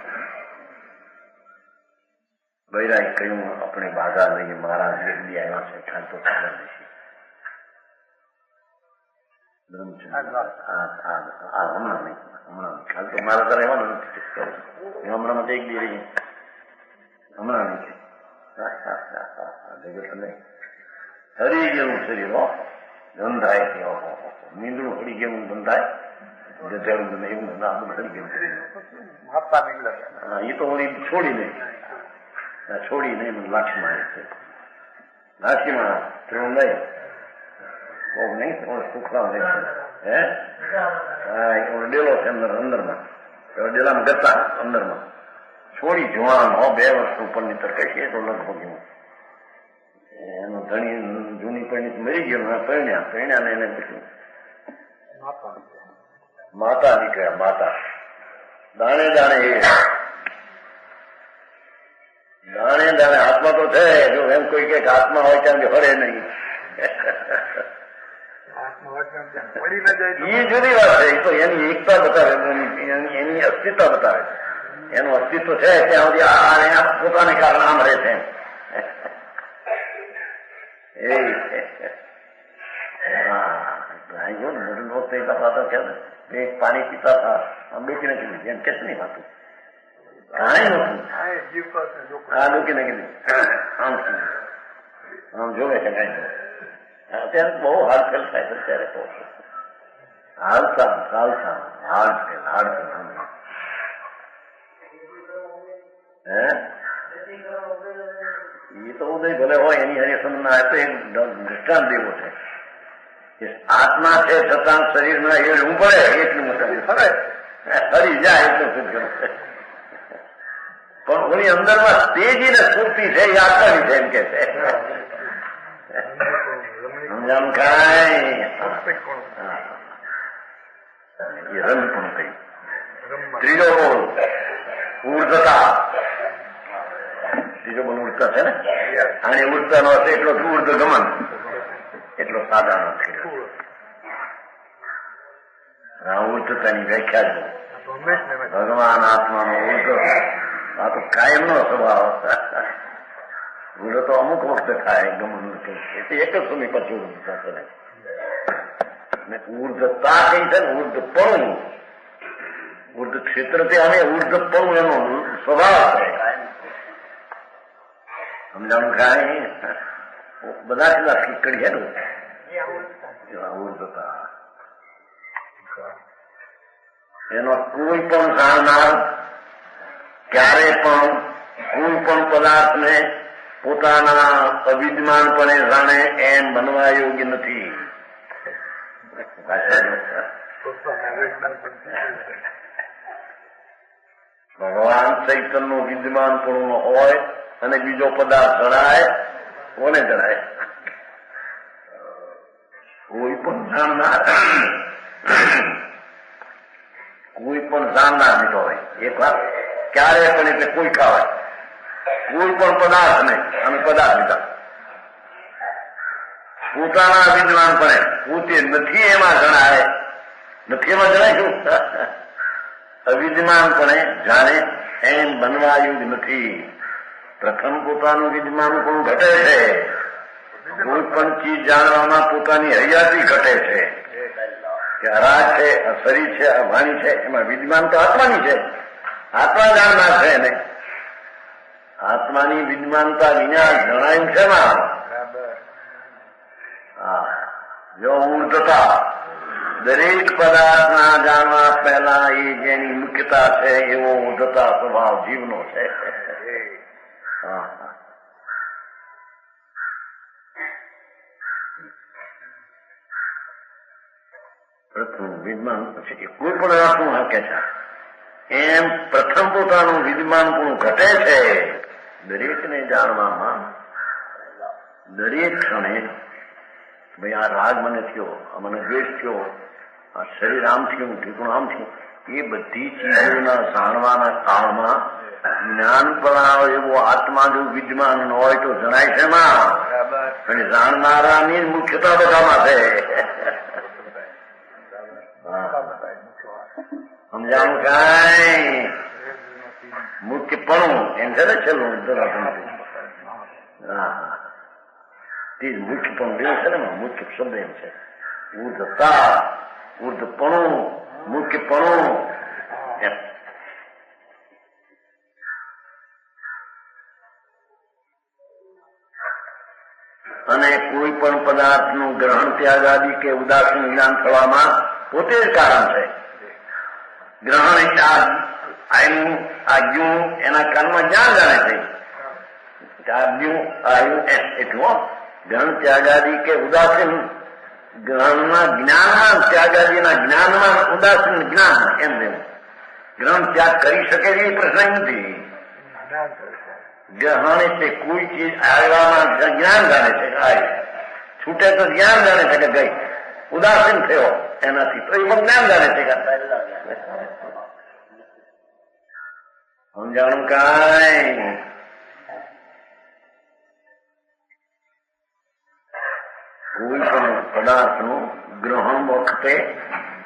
બૈરાએ કહ્યું આપણે બાધા લઈએ મહારાજ જલ્દી આવ્યા છે ખ્યાલ તો સારા દેશી હમણાં નહીં ખ્યાલ તો મારા ઘરે રહેવાનું નથી હમણાં માટે એક દી રહી હમણાં નહીં હરી ગયેલું શરીર ગંધાય નીંદડું હરી ગયેલું ગંધાય ગધેડું ગમે એવું ગંધા હરી ગયેલું એ તો વળી છોડી નહીં મને લાઠીમાં આવે છે. લાઠીમાં ત્રણ નહીં બહુ નહીં સુખરામ રહે છે ડેલો છે અંદરમાં ડેલામાં ગતા અંદરમાં છોડી જવાન હો 2 વર્ષ ઉપરની તરકાઈ તો લગભગ એનું ધણી જૂની પરણી મરી ગયો પરણ્યા ને એને પૂછ્યું માતા નીકળ્યા માતા દાણે દાણે આત્મા તો છે. જો એમ કોઈ કે આત્મા હોય ત્યાં હળે નહીં એ જુદી વાત છે. એ તો એની એકતા બતાવે, એની અસ્તિત્વ બતાવે. એનું અસ્તિત્વ છે ત્યાં સુધી પોતાને કારણે આમ રહે છે. પાણી પીતા હતા આમ બેચીને કીધું એમ કે નહીં વાતું કાંઈ નતું આ ડૂકીને કીધું આમ જોવે છે કાંઈ અત્યારે બહુ હાલફેલ થાય છે. અત્યારે તો હાલતા હાડ એ તો ઉદય ભલે હોય એની હરિસમ ના તો એક દૃષ્ટાંત દેવો છે. આત્મા છે છતાં શરીરમાં એવું પડે એટલું મોટું ફરી જાય એટલું શુદ્ધ કરે પણ ઓની અંદરમાં તેજી ને સ્ફૂર્તિ છે એ આત્માની છે એમ કે છે. સમજામ કાંઈ એ રંગ પણ કઈ ત્રીજો બોલ ઉર્ધતા. ત્રીજો બોલ ઉર્ધતા છે ને અને ઉર્ધતા નો હશે એટલો ઉર્ધ ગમન એટલો સાદા નથી. ઉર્ધતાની વ્યાખ્યા છે ભગવાન આત્માનો ઉર્ધ. આ તો કાયમ નો સ્વભાવ. ઉર્ધ તો અમુક વખતે થાય ગમન એટલે એક જ સમય પછી ઉર્ધતા છે ને ઉર્ધતા કઈ છે ને ઉર્ધ પણ ઉર્ધ ક્ષેત્ર તે અને ઉર્ધ પણ એનો સ્વભાવ છે. સમજાણું કાંઈ બધા કેટલા શીકડી હેડું ઉર્ધતા એનો કોઈ પણ જાણનાર ક્યારે પણ કોઈ પણ પદાર્થને પોતાના અવિદ્યમાનપણે જાણે એમ બનવા યોગ્ય નથી. ભગવાન ચૈતન્યનું વિદ્યમાનપણું હોય અને બીજો પદાર્થ જણાય, કોને જણાય? કોઈ પણ જાણનાર લીધો હોય એક વાર ક્યારે પણ એટલે કોઈ કહેવાય કોઈ પણ પદાર્થ ને અમે પદાર્થ લીધા પોતાના વિદ્યમાનપણે પોતે નથી એમાં જણાય. નથી એમાં જણાય શું? અવિદ્યમાનપણે જાણે એમ બનવા યોગ્ય નથી. પ્રથમ પોતાનું વિદ્યમાન પણ ઘટે છે. કોઈ પણ ચીજ જાણવામાં પોતાની હૈયાથી ઘટે છે કે હરા છે, શરીર છે, વાણી છે, એમાં વિદ્યમાન તો આત્માની છે. આત્મા જાણનાર છે ને આત્માની વિદ્યમાનતા વિના જણાયું છે માં. જો ઉર્ધતા દરેક પદાર્થના જાણવા પહેલા એ જેની મુખ્યતા છે એવો ઉર્ધતા સ્વભાવ જીવનો છે. પ્રથમ વિદ્યમાન પછી કોઈ પણ આત્મા હકે છે એમ પ્રથમ પોતાનું વિદ્યમાન પણ ઘટે છે. દરેકને જાણવામાં દરેક ક્ષણે ભાઈ આ રાગ મને થયો, આ મને દ્વેષ થયો, આ શરીર આમ થયું, ઠીકણું આમ થયું, એ બધી ચીજોના જાણવાના કાળમાં જ્ઞાન પડાવ એવો આત્મા જો વિદ્યમાન હોય તો જણાય છે માં. અને જાણનારાની મુખ્યતા બધામાં છે. સમજાણું કાંઈ મુખ્યપણું એમ છે ને છેલ્લું તે જ મુખ્યપણું એવું છે ને મુખ્ય શબ્દ એમ છે. ઉર્ધતા ઉર્ધપણું મુખ્યપણું એમ. અને કોઈ પણ પદાર્થનું ગ્રહણ ત્યાગ આદિ કે ઉદાસીન જ્ઞાન થવામાં પોતે જ કારણ છે. ગ્રહણ એટલે આજ્ઞું એના કાનમાં જ્ઞાન જાણે છે. આજ્ઞું આવ્યું એટલું ગ્રહણ ત્યાગાદી કે ઉદાસીન ગ્રહણના જ્ઞાનમાં ત્યાગાદીના જ્ઞાનમાં ઉદાસીન જ્ઞાન એમ લેવું. ગ્રહણ ત્યાગ કરી શકે એ પ્રશ્ન નથી. ગ્રહણ એટલે કોઈ ચીજ આવ્યામાં જ્ઞાન જાણે છે, છૂટે તો જ્ઞાન જાણે છે કે ગઈ, ઉદાસીન થયો એનાથી તો એમાં જ્ઞાન જાણે છે. સમજાણું કાંઈ કોઈ પણ પદાર્થનું ગ્રહણ વખતે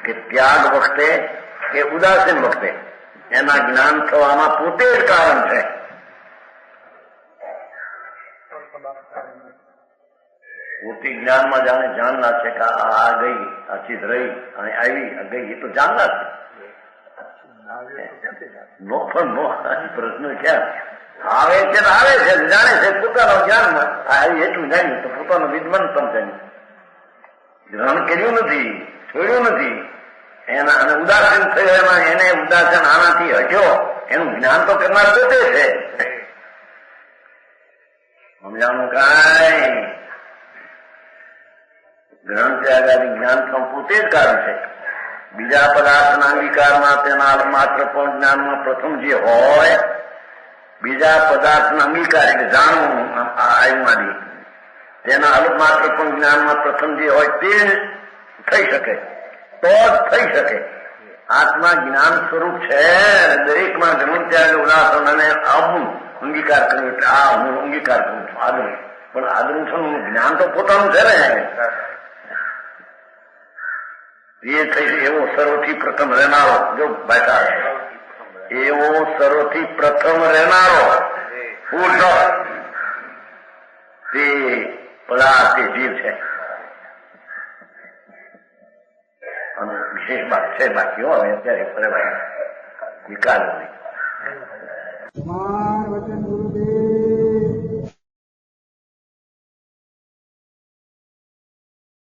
કે ત્યાગ વખતે કે ઉદાસીન વખતે એના જ્ઞાન થવામાં પોતે જ કારણ છે. પોતે જ્ઞાનમાં જાણે જાણનાર છે કે આ ગઈ, આ ચીજ રહી અને આવી ગઈ, એ તો જાણનાર છે. નો પણ નો પ્રશ્ન ક્યાં આવે છે? આવે છે, જાણે છે પોતાનો જ્ઞાનમાં આવી એટલું જાણ્યું તો પોતાનું વિદ્વાન સમજાયું. ગ્રહણ કર્યું નથી, છોડ્યું નથી એના, અને ઉદાસીન થયો એમાં એને ઉદાસીન આનાથી હટ્યો એનું જ્ઞાન તો કરનાર પોતે છે. સમજાણું કાંઈ ગ્રહણ ત્યાગાદી જ્ઞાન તો પોતે જ કારણ છે. બીજા પદાર્થના અંગીકારમાં તેના માત્ર પણ જ્ઞાનમાં પ્રથમ જે હોય, બીજા પદાર્થના અંગીકાર એટલે જાણવું આયુમાંથી તેના અલ્પમાત્ર પણ જ્ઞાનમાં પ્રથમ જે હોય તે થઈ શકે તો જ થઈ શકે. આત્મા જ્ઞાન સ્વરૂપ છે. દરેકમાં ગ્રહણ ત્યાગ ઉદાહરણ અને આવું અંગીકાર કર્યું એટલે આ હું અંગીકાર કરું છું આદરું, પણ આદરું છું જ્ઞાન તો પોતાનું છે ને. એ થઈ એવો સર્વથી પ્રથમ રહેનારો, જો બેઠા એવો સર્વથી પ્રથમ રહેનારો પૂર્ણ તે પદાર્થ તે જીવ છે. અને વિશેષ વાત છે બાકી હવે અત્યારે વિકાર નહીં. તમાર વચન ગુરુદેવ